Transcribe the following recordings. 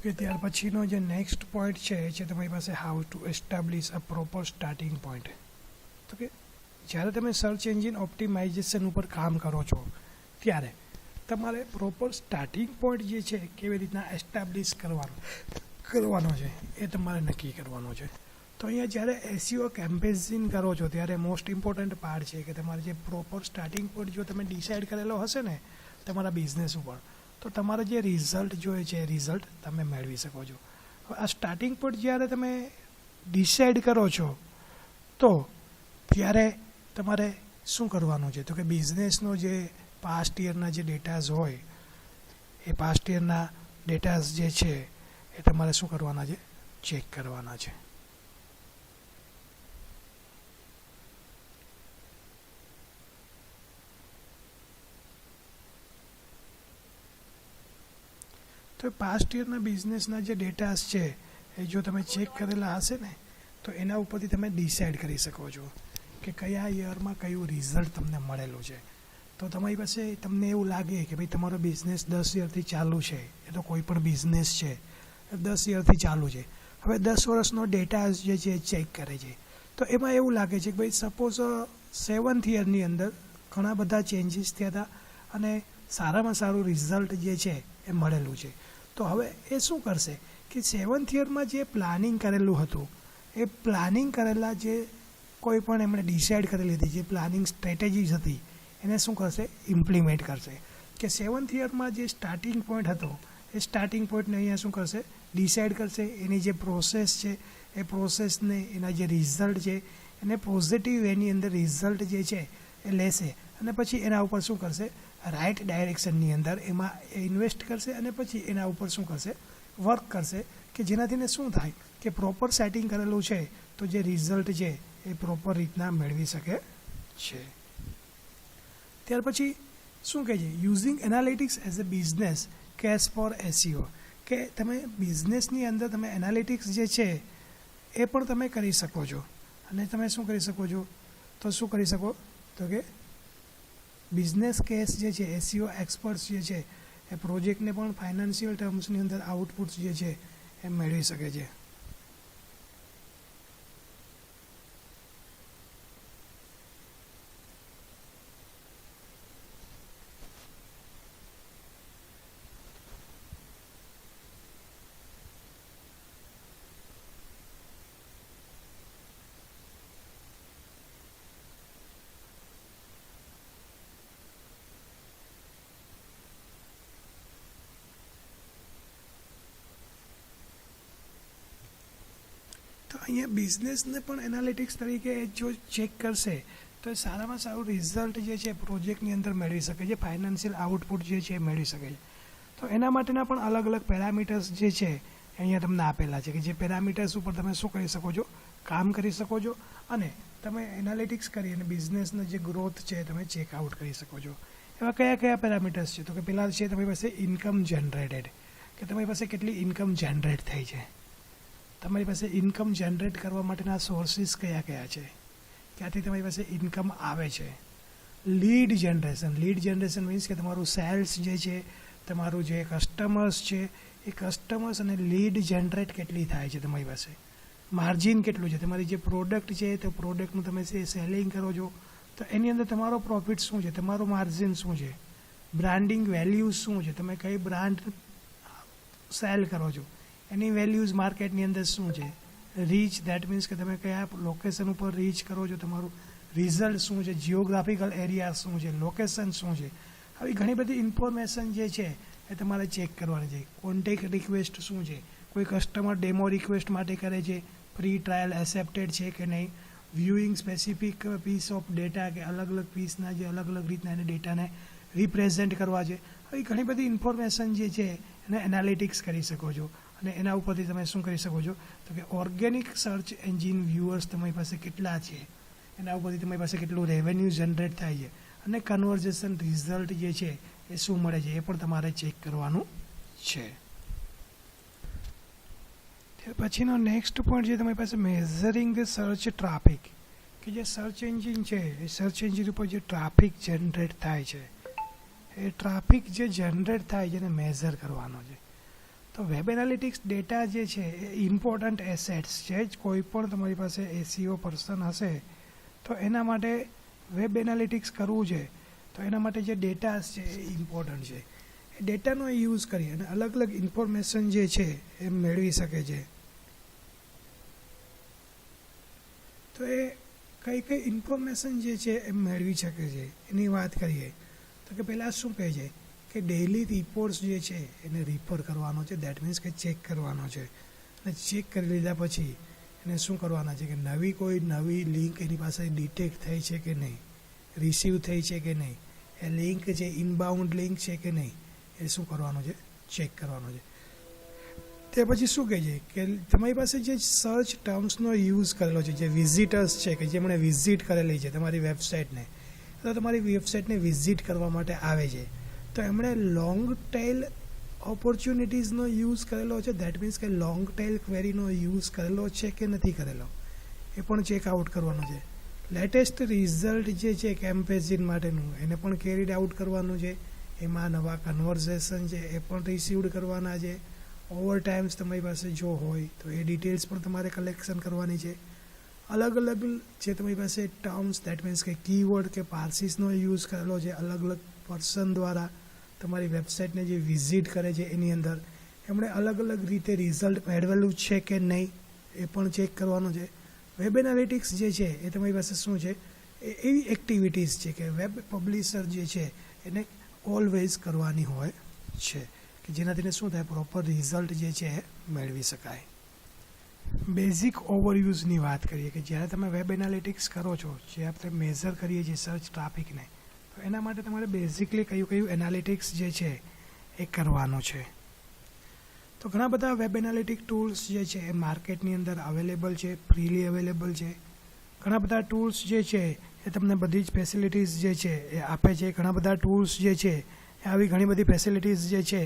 કે ત્યાર પછીનો જે નેક્સ્ટ પોઈન્ટ છે એ છે તમારી પાસે how to establish a proper starting point. તો કે જ્યારે તમે સર્ચ એન્જિન ઓપ્ટિમાઇઝેશન ઉપર કામ કરો છો ત્યારે તમારે પ્રોપર સ્ટાર્ટિંગ પોઈન્ટ જે છે કેવી રીતના એસ્ટાબ્લિશ કરવાનો છે એ તમારે નક્કી કરવાનો છે. તો અહીંયા જ્યારે એસઈઓ કેમ્પેઇન કરો છો ત્યારે મોસ્ટ ઇમ્પોર્ટન્ટ પાર્ટ છે કે તમારે જે પ્રોપર સ્ટાર્ટિંગ પોઈન્ટ જો તમે ડિસાઇડ કરેલો હશે ને તમારા બિઝનેસ ઉપર, તો તમારે જે રિઝલ્ટ જોઈએ છે એ રિઝલ્ટ તમે મેળવી શકો છો. હવે આ સ્ટાર્ટિંગ પોઈન્ટ જ્યારે તમે ડિસાઇડ કરો છો તો ત્યારે તમારે શું કરવાનું છે? તો કે બિઝનેસનો જે પાસ્ટ યરના જે ડેટાઝ હોય એ પાસ્ટ યરના ડેટાઝ જે છે એ તમારે શું કરવાના છે? ચેક કરવાના છે. તો પાસ્ટ યરના બિઝનેસના જે ડેટાસ છે એ જો તમે ચેક કરેલા હશે ને તો એના ઉપરથી તમે ડિસાઇડ કરી શકો છો કે કયા યરમાં કયું રિઝલ્ટ તમને મળેલું છે. તો તમારી પાસે તમને એવું લાગે કે ભાઈ તમારો બિઝનેસ 10 યરથી ચાલુ છે, એ તો કોઈ પણ બિઝનેસ છે 10 યરથી ચાલુ છે, હવે 10 વર્ષનો ડેટા જે છે એ ચેક કરે છે, તો એમાં એવું લાગે છે કે ભાઈ સપોઝ 7th યરની અંદર ઘણા બધા ચેન્જીસ થયા હતા અને સારામાં સારું રિઝલ્ટ જે છે એ મળેલું છે. તો હવે એ શું કરશે કે 7th યરમાં જે પ્લાનિંગ કરેલું હતું એ પ્લાનિંગ કરેલા જે કોઈ પણ એમણે ડિસાઇડ કરેલી હતી જે પ્લાનિંગ સ્ટ્રેટેજીસ હતી એને શું કરશે? ઇમ્પ્લિમેન્ટ કરશે. કે 7th યરમાં જે સ્ટાર્ટિંગ પોઈન્ટ હતો એ સ્ટાર્ટિંગ પોઈન્ટને અહીંયા શું કરશે? ડિસાઇડ કરશે. એની જે પ્રોસેસ છે એ પ્રોસેસને એના જે રિઝલ્ટ છે એને પોઝિટિવ એની અંદર રિઝલ્ટ જે છે એ લેશે અને પછી એના ઉપર શું કરશે? રાઇટ ડાયરેક્શનની અંદર એમાં ઇન્વેસ્ટ કરશે અને પછી એના ઉપર શું કરશે? વર્ક કરશે કે જેનાથીને શું થાય કે પ્રોપર સેટિંગ કરેલું છે તો જે રિઝલ્ટ છે એ પ્રોપર રીતના મેળવી શકે છે. ત્યાર પછી શું કહે છે? Using analytics as a business case for SEO, કે તમે બિઝનેસની અંદર તમે એનાલિટિક્સ જે છે એ પણ તમે કરી શકો છો. અને તમે શું કરી શકો છો? તો શું કરી શકો? તો કે બિઝનેસ કેસ જે છે એસઈઓ એક્સપર્ટ્સ જે છે એ પ્રોજેક્ટને પણ ફાઇનાન્શિયલ ટર્મ્સની અંદર આઉટપુટ્સ જે છે એ મેળવી શકે છે. તો અહીંયા બિઝનેસને પણ એનાલિટિક્સ તરીકે જો ચેક કરશે તો એ સારામાં સારું રિઝલ્ટ જે છે પ્રોજેક્ટની અંદર મેળવી શકે છે, ફાઇનાન્શિયલ આઉટપુટ જે છે એ મેળવી શકે છે. તો એના માટેના પણ અલગ અલગ પેરામીટર્સ જે છે અહીંયા તમને આપેલા છે કે જે પેરામીટર્સ ઉપર તમે શું કરી શકો છો? કામ કરી શકો છો અને તમે એનાલિટિક્સ કરી અને બિઝનેસનો જે ગ્રોથ છે તમે ચેક આઉટ કરી શકો છો. એવા કયા કયા પેરામીટર્સ છે? તો કે પહેલાં છે તમારી પાસે ઇન્કમ જનરેટેડ, કે તમારી પાસે કેટલી ઇન્કમ જનરેટ થઈ છે, તમારી પાસે ઇન્કમ જનરેટ કરવા માટેના સોર્સિસ કયા કયા છે, ક્યાંથી તમારી પાસે ઇન્કમ આવે છે. લીડ જનરેશન મીન્સ કે તમારું સેલ્સ જે છે, તમારું જે કસ્ટમર્સ છે એ કસ્ટમર્સ અને લીડ જનરેટ કેટલી થાય છે તમારી પાસે, માર્જિન કેટલું છે, તમારી જે પ્રોડક્ટ છે તો પ્રોડક્ટનું તમે સેલિંગ કરો છો તો એની અંદર તમારો પ્રોફિટ શું છે, તમારો માર્જિન શું છે, બ્રાન્ડિંગ વેલ્યુઝ શું છે, તમે કઈ બ્રાન્ડ સેલ કરો છો એની વેલ્યુઝ માર્કેટની અંદર શું છે, રીચ દેટ મીન્સ કે તમે કયા લોકેશન ઉપર રીચ કરો છો, તમારું રિઝલ્ટ શું છે, જિયોગ્રાફિકલ એરિયા શું છે, લોકેશન શું છે. આવી ઘણી બધી ઇન્ફોર્મેશન જે છે એ તમારે ચેક કરવાની છે. કોન્ટેક્ટ રિક્વેસ્ટ શું છે, કોઈ કસ્ટમર ડેમો રિક્વેસ્ટ માટે કરે છે, ફ્રી ટ્રાયલ એક્સેપ્ટેડ છે કે નહીં, viewing specific piece of data કે અલગ અલગ પીસના જે અલગ અલગ રીતના એને ડેટાને રિપ્રેઝેન્ટ કરવા છે. આવી ઘણી બધી ઇન્ફોર્મેશન જે છે એને એનાલિટિક્સ કરી શકો છો અને એના ઉપરથી તમે શું કરી શકો છો? તો કે ઓર્ગેનિક સર્ચ એન્જિન વ્યુઅર્સ તમારી પાસે કેટલા છે, એના ઉપરથી તમારી પાસે કેટલું રેવન્યુ જનરેટ થાય છે અને કન્વર્ઝેશન રિઝલ્ટ જે છે એ શું મળે છે એ પણ તમારે ચેક કરવાનું છે. ત્યાર પછીનો નેક્સ્ટ પોઈન્ટ છે તમારી પાસે મેઝરિંગ ધ સર્ચ ટ્રાફિક, કે જે સર્ચ એન્જિન છે એ સર્ચ એન્જિન ઉપર જે ટ્રાફિક જનરેટ થાય છે એ ટ્રાફિક જે જનરેટ થાય છે એને મેઝર કરવાનો છે. તો વેબ એનાલિટિક્સ ડેટા જે છે એ ઇમ્પોર્ટન્ટ એસેટ્સ છે જ. કોઈ પણ તમારી પાસે એસીઓ પર્સન હશે તો એના માટે વેબ એનાલિટિક્સ કરવું છે તો એના માટે જે ડેટા છે એ ઇમ્પોર્ટન્ટ છે. એ ડેટાનો યુઝ કરી અને અલગ અલગ ઇન્ફોર્મેશન જે છે એ મેળવી શકે છે. તો એ કઈ કઈ ઇન્ફોર્મેશન જે છે એ મેળવી શકે છે એની વાત કરીએ તો કે પહેલાં શું કહે છે કે ડેઇલી રિપોર્ટ્સ જે છે એને રિફર કરવાનો છે. દેટ મીન્સ કે ચેક કરવાનો છે. અને ચેક કરી લીધા પછી એને શું કરવાના છે કે કોઈ નવી લિંક એની પાસે ડિટેક્ટ થઈ છે કે નહીં, રિસીવ થઈ છે કે નહીં, એ લિંક જે ઇનબાઉન્ડ લિંક છે કે નહીં, એ શું કરવાનું છે, ચેક કરવાનું છે. તે પછી શું કહે છે કે તમારી પાસે જે સર્ચ ટર્મ્સનો યુઝ કરેલો છે, જે વિઝિટર્સ છે કે જેમણે વિઝિટ કરેલી છે તમારી વેબસાઇટને, તો તમારી વેબસાઇટને વિઝિટ કરવા માટે આવે છે તો એમણે લોંગ ટેલ ઓપોર્ચ્યુનિટીઝનો યુઝ કરેલો છે. દેટ મીન્સ કે લોંગ ટેલ ક્વેરીનો યુઝ કરેલો છે કે નથી કરેલો એ પણ ચેકઆઉટ કરવાનું છે. લેટેસ્ટ રિઝલ્ટ જે છે કેમ્પેજિન માટેનું એને પણ કેરીડ આઉટ કરવાનું છે. એમાં નવા કન્વર્ઝેશન છે એ પણ રિસીવડ કરવાના છે. ઓવર ટાઈમ્સ તમારી પાસે જો હોય તો એ ડિટેલ્સ પણ તમારે કલેક્શન કરવાની છે. અલગ અલગ જે તમારી પાસે ટર્મ્સ દેટ મીન્સ કે કીવર્ડ કે પાર્સીસનો યુઝ કરેલો છે અલગ અલગ પર્સન દ્વારા તમારી વેબસાઇટને જે વિઝિટ કરે છે એની અંદર એમણે અલગ અલગ રીતે રિઝલ્ટ મેળવેલું છે કે નહીં એ પણ ચેક કરવાનું છે. વેબ એનાલિટિક્સ જે છે એ તમારી પાસે શું છે એ એવી એક્ટિવિટીઝ છે કે વેબ પબ્લિશર જે છે એને ઓલવેઝ કરવાની હોય છે કે જેનાથી શું થાય પ્રોપર રિઝલ્ટ જે છે એ મેળવી શકાય. બેઝિક ઓવરયુઝની વાત કરીએ કે જ્યારે તમે વેબ એનાલિટિક્સ કરો છો, જે આપણે મેઝર કરીએ છીએ સર્ચ ટ્રાફિકને, તો એના માટે તમારે બેઝિકલી કયું એનાલિટિક્સ જે છે એ કરવાનું છે. તો ઘણા બધા વેબ એનાલિટિક ટૂલ્સ જે છે એ માર્કેટની અંદર અવેલેબલ છે, ફ્રીલી અવેલેબલ છે. ઘણા બધા ટૂલ્સ જે છે એ તમને બધી જ ફેસિલિટીઝ જે છે એ આપે છે. ઘણા બધા ટૂલ્સ જે છે એ આવી ઘણી બધી ફેસિલિટીઝ જે છે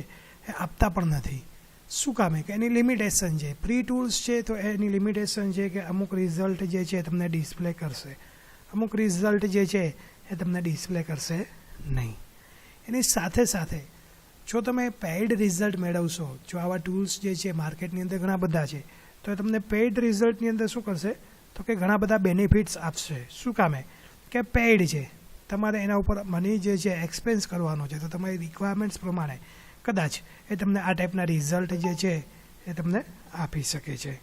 એ આપતા પણ નથી. શું કામે કે એની લિમિટેશન છે. ફ્રી ટૂલ્સ છે તો એની લિમિટેશન છે કે અમુક રિઝલ્ટ જે છે તમને ડિસ્પ્લે કરશે, અમુક રિઝલ્ટ જે છે એ તમને ડિસ્પ્લે કરશે નહીં. એની સાથે સાથે જો તમે પેઇડ રિઝલ્ટ મેળવશો, જો આવા ટૂલ્સ જે છે માર્કેટની અંદર ઘણા બધા છે, તો એ તમને પેઇડ રિઝલ્ટની અંદર શું કરશે તો કે ઘણા બધા બેનિફિટ્સ આપશે. શું કામે કે પેઇડ છે, તમારે એના ઉપર મની જે છે એક્સપેન્સ કરવાનો છે, તો તમારી રિક્વાયરમેન્ટ્સ પ્રમાણે કદાચ એ તમને આ ટાઈપના રિઝલ્ટ જે છે એ તમને આપી શકે છે.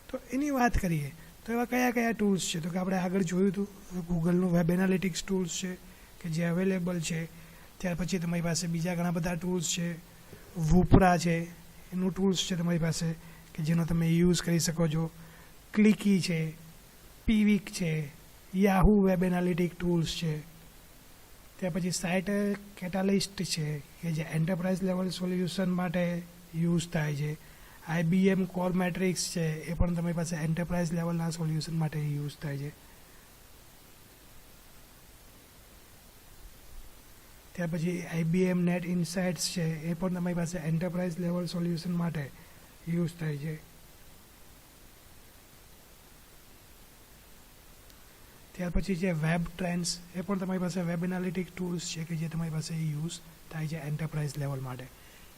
તો એની વાત કરીએ તો એવા કયા કયા ટૂલ્સ છે, તો કે આપણે આગળ જોયું હતું ગૂગલનું વેબ એનાલિટિક્સ ટૂલ્સ છે કે જે અવેલેબલ છે. ત્યાર પછી તમારી પાસે બીજા ઘણા બધા ટૂલ્સ છે. વુપરા છે એનું ટૂલ્સ છે તમારી પાસે કે જેનો તમે યુઝ કરી શકો છો. ક્લિકી છે, પીવીક છે, યાહૂ વેબ એનાલિટિક ટૂલ્સ છે. ત્યાર પછી સાઇટ કેટાલિસ્ટ છે કે જે એન્ટરપ્રાઇઝ લેવલ સોલ્યુશન માટે યુઝ થાય છે. IBM કોર મેટ્રિક્સ છે એ પણ તમારી પાસે એન્ટરપ્રાઇઝ લેવલના સોલ્યુશન માટે યુઝ થાય છે. ત્યાર પછી IBM નેટ ઇનસાઇટ્સ છે એ પણ તમારી પાસે એન્ટરપ્રાઇઝ લેવલ સોલ્યુશન માટે યુઝ થાય છે. ત્યાર પછી જે વેબ ટ્રેન્ડ્સ એ પણ તમારી પાસે વેબ એનાલિટિક ટૂલ્સ છે કે જે તમારી પાસે યુઝ થાય છે એન્ટરપ્રાઇઝ લેવલ માટે.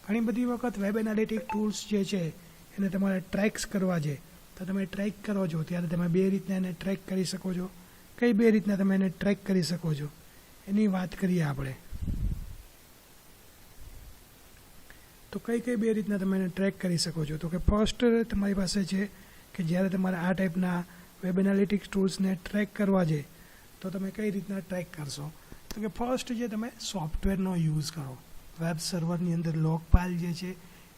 ઘણી બધી વખત વેબ એનાલિટિક ટૂલ્સ જે છે એને તમારે ટ્રેક્સ કરવા છે, તો તમે ટ્રેક કરો છો ત્યારે તમે બે રીતના એને ટ્રેક કરી શકો છો. કઈ બે રીતના તમે એને ટ્રેક કરી શકો છો એની વાત કરીએ આપણે. તો કઈ બે રીતના તમે એને ટ્રેક કરી શકો છો, તો કે ફર્સ્ટ તમારી પાસે છે કે જ્યારે તમારે આ ટાઈપના વેબ એનાલિટિક્સ ટૂલ્સને ટ્રેક કરવા છે તો તમે કઈ રીતના ટ્રેક કરશો, તો કે ફર્સ્ટ જે તમે સોફ્ટવેરનો યુઝ કરો. વેબ સર્વરની અંદર લોગ ફાઇલ જે છે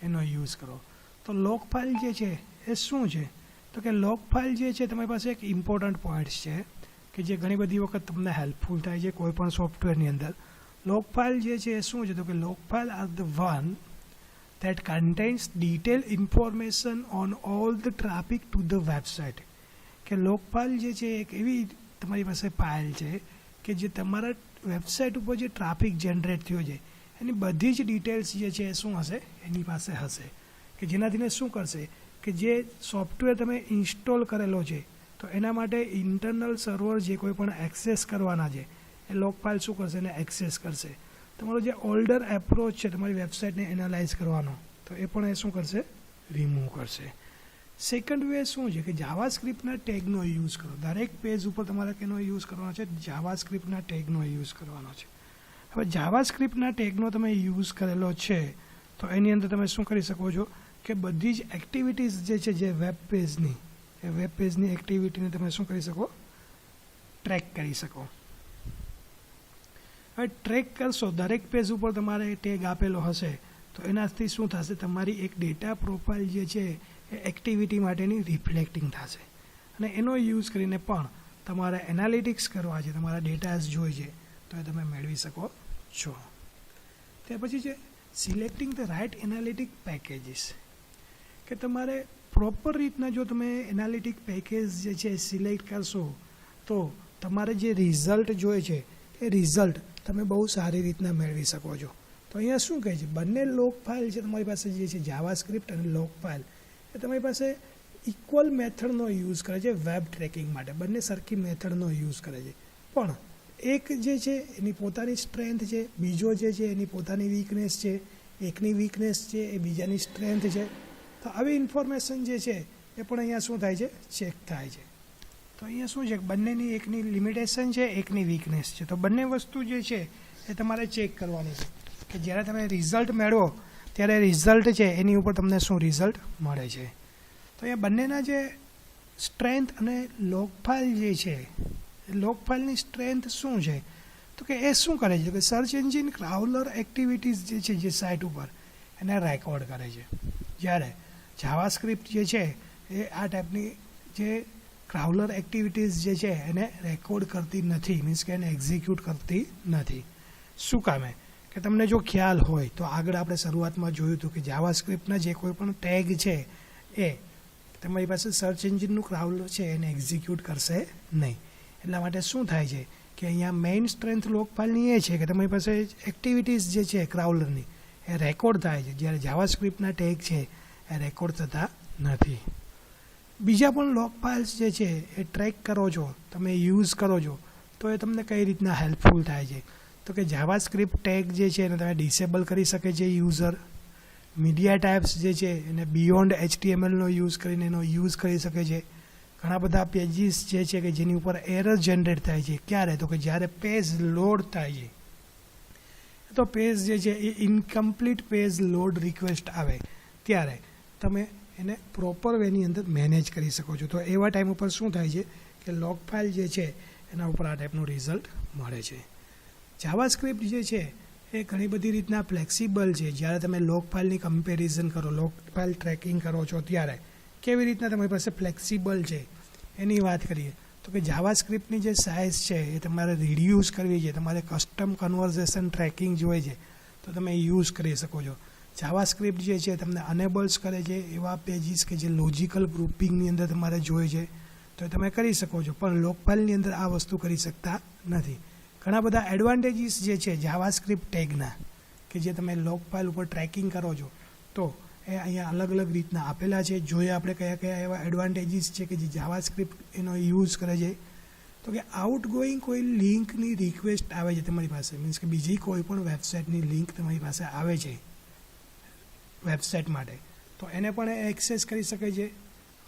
એનો યુઝ કરો. તો લોગ ફાઇલ જે છે એ શું છે, તો કે લોગ ફાઇલ જે છે તમારી પાસે એક ઇમ્પોર્ટન્ટ પોઈન્ટ્સ છે કે જે ઘણી બધી વખત તમને હેલ્પફુલ થાય છે કોઈ પણ સોફ્ટવેરની અંદર. લોગ ફાઇલ જે છે એ શું છે, તો કે log file are the one that contains detailed information on all the traffic to the website. કે લોગ ફાઇલ જે છે એક એવી તમારી પાસે ફાઇલ છે કે જે તમારા વેબસાઇટ ઉપર જે ટ્રાફિક જનરેટ થયો છે એની બધી જ ડિટેલ્સ જે છે એ શું હશે એની પાસે હશે, કે જેનાથીને શું કરશે કે જે સોફ્ટવેર તમે ઇન્સ્ટોલ કરેલો છે તો એના માટે ઇન્ટરનલ સર્વર જે કોઈ પણ એક્સેસ કરવાના છે એ લોગ ફાઇલ શું કરશે એને એક્સેસ કરશે. તમારો જે ઓલ્ડર એપ્રોચ છે તમારી વેબસાઇટને એનાલાઇઝ કરવાનો તો એ પણ એ શું કરશે, રિમૂવ કરશે. સેકન્ડ વે શું છે કે જાવાસ્ક્રિપ્ટના ટેગનો યુઝ કરો. દરેક પેજ ઉપર તમારે કેનો યુઝ કરવાનો છે, જાવાસ્ક્રિપ્ટના ટેગનો યુઝ કરવાનો છે. હવે જાવાસ્ક્રિપ્ટના ટેગનો તમે યુઝ કરેલો છે તો એની અંદર તમે શું કરી શકો છો કે બધી જ એક્ટિવિટીઝ જે છે જે વેબ પેજની એક્ટિવિટીને તમે શું કરી શકો, ટ્રેક કરી શકો. હવે ટ્રેક કરશો, દરેક પેજ ઉપર તમારે ટેગ આપેલો હશે તો એનાથી શું થશે, તમારી એક ડેટા પ્રોફાઇલ જે છે એ એક્ટિવિટી માટેની રિફ્લેક્ટિંગ થશે અને એનો યુઝ કરીને પણ તમારે એનાલિટિક્સ કરવા છે, તમારા ડેટાસ જોઈએ છે તો એ તમે મેળવી શકો છો. ત્યાર પછી છે selecting the right analytic packages, કે તમારે પ્રોપર રીતના જો તમે એનાલિટિક પેકેજ જે છે સિલેક્ટ કરશો તો તમારે જે રિઝલ્ટ જોઈએ છે એ રિઝલ્ટ તમે બહુ સારી રીતના મેળવી શકો છો. તો અહીંયા શું કહે છે, બંને લોગ ફાઇલ છે તમારી પાસે જે છે જાવાસ્ક્રિપ્ટ અને લોગ ફાઇલ એ તમારી પાસે ઇક્વલ મેથડનો યુઝ કરે છે વેબ ટ્રેકિંગ માટે. બંને સરખી મેથડનો યુઝ કરે છે, પણ એક જે છે એની પોતાની સ્ટ્રેન્થ છે, બીજો જે છે એની પોતાની વીકનેસ છે, એકની વીકનેસ છે એ બીજાની સ્ટ્રેન્થ છે. તો આવી ઇન્ફોર્મેશન જે છે એ પણ અહીંયા શું થાય છે, ચેક થાય છે. તો અહીંયા શું છે, બંનેની એકની લિમિટેશન છે, એકની વીકનેસ છે. તો બંને વસ્તુ જે છે એ તમારે ચેક કરવાની છે કે જ્યારે તમે રિઝલ્ટ મેળવો ત્યારે રિઝલ્ટ છે એની ઉપર તમને શું રિઝલ્ટ મળે છે. તો અહીંયા બંનેના જે સ્ટ્રેન્થ અને લોગ ફાઇલ જે છે, લોગ ફાઇલની સ્ટ્રેન્થ શું છે તો કે એ શું કરે છે કે સર્ચ એન્જિન ક્રાઉલર એક્ટિવિટીઝ જે છે જે સાઇટ ઉપર એને રેકોર્ડ કરે છે. જ્યારે જાવાસ્ક્રિપ્ટ જે છે એ આ ટાઈપની જે ક્રાઉલર એક્ટિવિટીઝ જે છે એને રેકોર્ડ કરતી નથી, મીન્સ કે એને એક્ઝિક્યુટ કરતી નથી. શું કામે કે તમને જો ખ્યાલ હોય તો આગળ આપણે શરૂઆતમાં જોયું હતું કે જાવાસ્ક્રિપ્ટના જે કોઈ પણ ટેગ છે એ તમારી પાસે સર્ચ એન્જિનનું ક્રાઉલર છે એને એક્ઝિક્યુટ કરશે નહીં. એટલા માટે શું થાય છે કે અહીંયા મેઇન સ્ટ્રેન્થ લોગ ફાઇલની એ છે કે તમારી પાસે એક્ટિવિટીઝ જે છે ક્રાઉલરની એ રેકોર્ડ થાય છે, જ્યારે જાવાસ્ક્રિપ્ટના ટેગ છે એ રેકોર્ડ થતા નથી. બીજા પણ લોગ ફાઇલ્સ જે છે એ ટ્રેક કરો છો, તમે યુઝ કરો છો તો એ તમને કઈ રીતના હેલ્પફુલ થાય છે તો કે જાવાસ્ક્રિપ્ટ ટેગ જે છે એને તમે ડિસેબલ કરી શકે છે યુઝર. મીડિયા ટાઈપ્સ જે છે એને બિયોન્ડ HTMLનો યુઝ કરીને એનો યુઝ કરી શકે છે. ઘણા બધા પેજીસ જે છે કે જેની ઉપર એરર જનરેટ થાય છે, ક્યારે તો કે જ્યારે પેજ લોડ થાય છે તો પેજ જે છે એ ઇનકમ્પ્લીટ પેજ લોડ રિક્વેસ્ટ આવે ત્યારે તમે એને પ્રોપર વેની અંદર મેનેજ કરી શકો છો. તો એવા ટાઈમ ઉપર શું થાય છે કે લોગ ફાઇલ જે છે એના ઉપર આ ટાઈપનું રિઝલ્ટ મળે છે. જાવાસ્ક્રિપ્ટ જે છે એ ઘણી બધી રીતના ફ્લેક્સિબલ છે. જ્યારે તમે લોગ ફાઇલની કમ્પેરિઝન કરો, લોગ ફાઇલ ટ્રેકિંગ કરો છો ત્યારે કેવી રીતના તમારી પાસે ફ્લેક્સિબલ છે એની વાત કરીએ તો કે જાવાસ્ક્રિપ્ટની જે સાઇઝ છે એ તમારે રિડ્યુસ કરવી છે, તમારે કસ્ટમ કન્વર્ઝેશન ટ્રેકિંગ જોઈએ છે તો તમે યુઝ કરી શકો છો. જાવાસ્ક્રિપ્ટ જે છે તમને અનેબલ્સ કરે છે એવા પેજીસ કે જે લોજિકલ ગ્રુપિંગની અંદર તમારે જોઈએ છે તો તમે કરી શકો છો, પણ લોગ ફાઇલની અંદર આ વસ્તુ કરી શકતા નથી. ઘણા બધા એડવાન્ટેજીસ જે છે જાવાસ્ક્રિપ્ટ ટેગના કે જે તમે લોગ ફાઇલ ઉપર ટ્રેકિંગ કરો છો તો એ અહીંયા અલગ અલગ રીતના આપેલા છે. જોઈએ આપણે કયા કયા એવા એડવાન્ટેજીસ છે કે જે જાવાસ્ક્રિપ્ટ એનો યુઝ કરે છે તો કે આઉટગોઈંગ કોઈ લિંકની રિક્વેસ્ટ આવે છે તમારી પાસે, મીન્સ કે બીજી કોઈ પણ વેબસાઇટની લિંક તમારી પાસે આવે છે વેબસાઇટ માટે તો એને પણ એક્સેસ કરી શકે છે.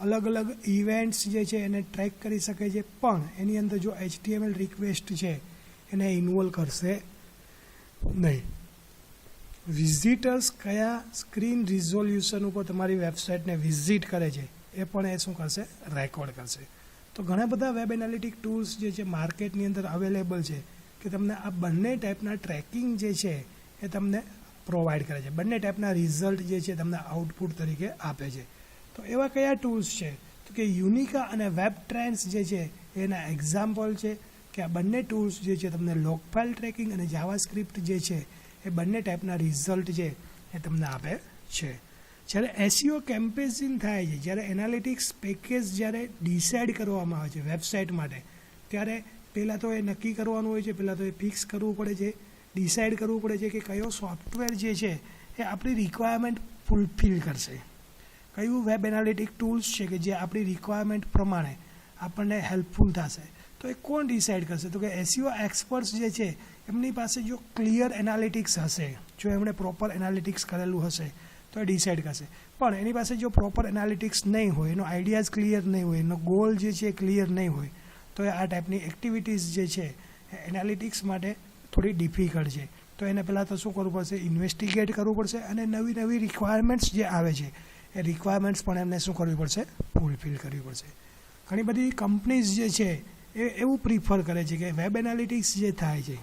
અલગ અલગ ઇવેન્ટ્સ જે છે એને ટ્રેક કરી શકે છે, પણ એની અંદર જો HTML રિક્વેસ્ટ છે એને ઇન્વોલ્વ કરશે નહીં. વિઝિટર્સ કયા સ્ક્રીન રિઝોલ્યુશન ઉપર તમારી વેબસાઇટને વિઝિટ કરે છે એ પણ એ શું કરશે, રેકોર્ડ કરશે. તો ઘણા બધા વેબ એનાલિટિક ટૂલ્સ જે છે માર્કેટની અંદર અવેલેબલ છે કે તમને આ બંને ટાઈપના ટ્રેકિંગ જે છે એ તમને પ્રોવાઈડ કરે છે, બંને ટાઈપના રિઝલ્ટ જે છે તમને આઉટપુટ તરીકે આપે છે. તો એવા કયા ટૂલ્સ છે તો કે યુનિકા અને વેબ ટ્રેન્ડ્સ જે છે એના એક્ઝામ્પલ છે કે આ બંને ટૂલ્સ જે છે તમને લોગ ફાઇલ ટ્રેકિંગ અને જાવાસ્ક્રિપ્ટ જે છે એ બંને ટાઈપના રિઝલ્ટ છે એ તમને આપે છે. જ્યારે SEO કેમ્પેઇન થાય છે, જ્યારે એનાલિટિક્સ પેકેજ જ્યારે ડિસાઇડ કરવામાં આવે છે વેબસાઇટ માટે ત્યારે પહેલાં તો એ નક્કી કરવાનું હોય છે, પહેલાં તો એ ફિક્સ કરવું પડે છે, ડિસાઇડ કરવું પડે છે કે કયો સોફ્ટવેર જે છે એ આપણી રિક્વાયરમેન્ટ ફૂલફિલ કરશે, કયું વેબ એનાલિટિક ટૂલ્સ છે કે જે આપણી રિક્વાયરમેન્ટ પ્રમાણે આપણને હેલ્પફુલ થશે. તો એ કોણ ડિસાઇડ કરશે તો કે SEO એક્સપર્ટ્સ જે છે એમની પાસે જો ક્લિયર એનાલિટિક્સ હશે, જો એમણે પ્રોપર એનાલિટિક્સ કરેલું હશે તો એ ડિસાઇડ કરશે. પણ એની પાસે જો પ્રોપર એનાલિટિક્સ નહીં હોય, એનો આઈડિયાઝ ક્લિયર નહીં હોય, એનો ગોલ જે છે એ ક્લિયર નહીં હોય, તો એ આ ટાઈપની એક્ટિવિટીઝ જે છે એ એનાલિટિક્સ માટે થોડી ડિફિકલ્ટ છે. તો એને પહેલાં તો શું કરવું પડશે, ઇન્વેસ્ટિગેટ કરવું પડશે અને નવી નવી રિક્વાયરમેન્ટ્સ જે આવે છે એ રિક્વાયરમેન્ટ્સ પણ એમને શું કરવી પડશે, ફૂલફિલ કરવી પડશે. ઘણી બધી કંપનીઝ જે છે એ એવું પ્રિફર કરે છે કે વેબ એનાલિટિક્સ જે થાય છે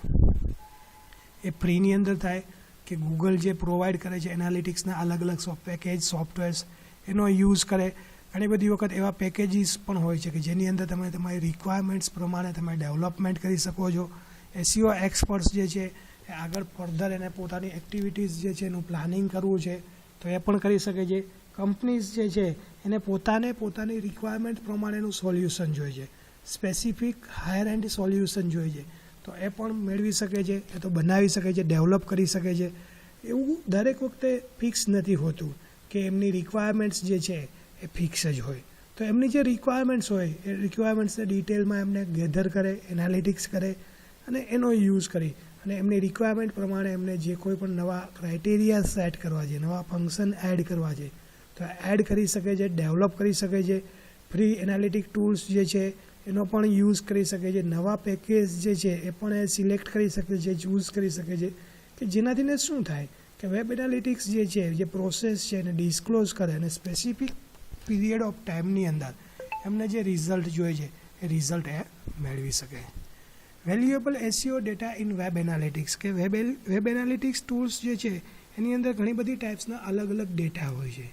એ ફ્રીની અંદર થાય, કે ગૂગલ જે પ્રોવાઈડ કરે છે એનાલિટિક્સના અલગ અલગ પેકેજ સોફ્ટવેર્સ એનો યુઝ કરે. ઘણી બધી વખત એવા પેકેજીસ પણ હોય છે કે જેની અંદર તમે તમારી રિક્વાયરમેન્ટ્સ પ્રમાણે તમે ડેવલપમેન્ટ કરી શકો છો. SEO એક્સપર્ટ્સ જે છે એ આગળ ફર્ધર એને પોતાની એક્ટિવિટીઝ જે છે એનું પ્લાનિંગ કરવું છે તો એ પણ કરી શકે છે. કંપનીઝ જે છે એને પોતાની રિક્વાયરમેન્ટ પ્રમાણેનું સોલ્યુશન જોઈએ છે, સ્પેસિફિક હાયર એન્ડ સોલ્યુશન જોઈએ છે, તો એ પણ મેળવી શકે છે, એ તો બનાવી શકે છે, ડેવલપ કરી શકે છે. એવું દરેક વખતે ફિક્સ નથી હોતું કે એમની રિક્વાયરમેન્ટ્સ જે છે એ ફિક્સ જ હોય. તો એમની જે રિક્વાયરમેન્ટ્સ હોય એ રિક્વાયરમેન્ટ્સને ડિટેલમાં એમને ગેધર કરે, એનાલિટિક્સ કરે અને એનો યુઝ કરી અને એમની રિક્વાયરમેન્ટ પ્રમાણે એમને જે કોઈ પણ નવા ક્રાઇટેરિયા સેટ કરવા છે, નવા ફંક્શન એડ કરવા છે તો એડ કરી શકે છે, ડેવલપ કરી શકે છે. ફ્રી એનાલિટિક ટૂલ્સ જે છે એનો પણ યુઝ કરી શકે છે. નવા પેકેજ જે છે એ પણ એ સિલેક્ટ કરી શકે છે, ચૂઝ કરી શકે છે, કે જેનાથી ને શું થાય કે વેબ એનાલિટિક્સ જે છે જે પ્રોસેસ છે એને ડિસ્ક્લોઝ કરે અને સ્પેસિફિક પીરિયડ ઓફ ટાઈમની અંદર એમને જે રિઝલ્ટ જોઈએ છે એ રિઝલ્ટ એ મેળવી શકે. Valuable SEO data in web analytics, કે વેબ એનાલિટિક્સ ટૂલ્સ જે છે એની અંદર ઘણી બધી ટાઈપ્સના અલગ અલગ ડેટા હોય છે.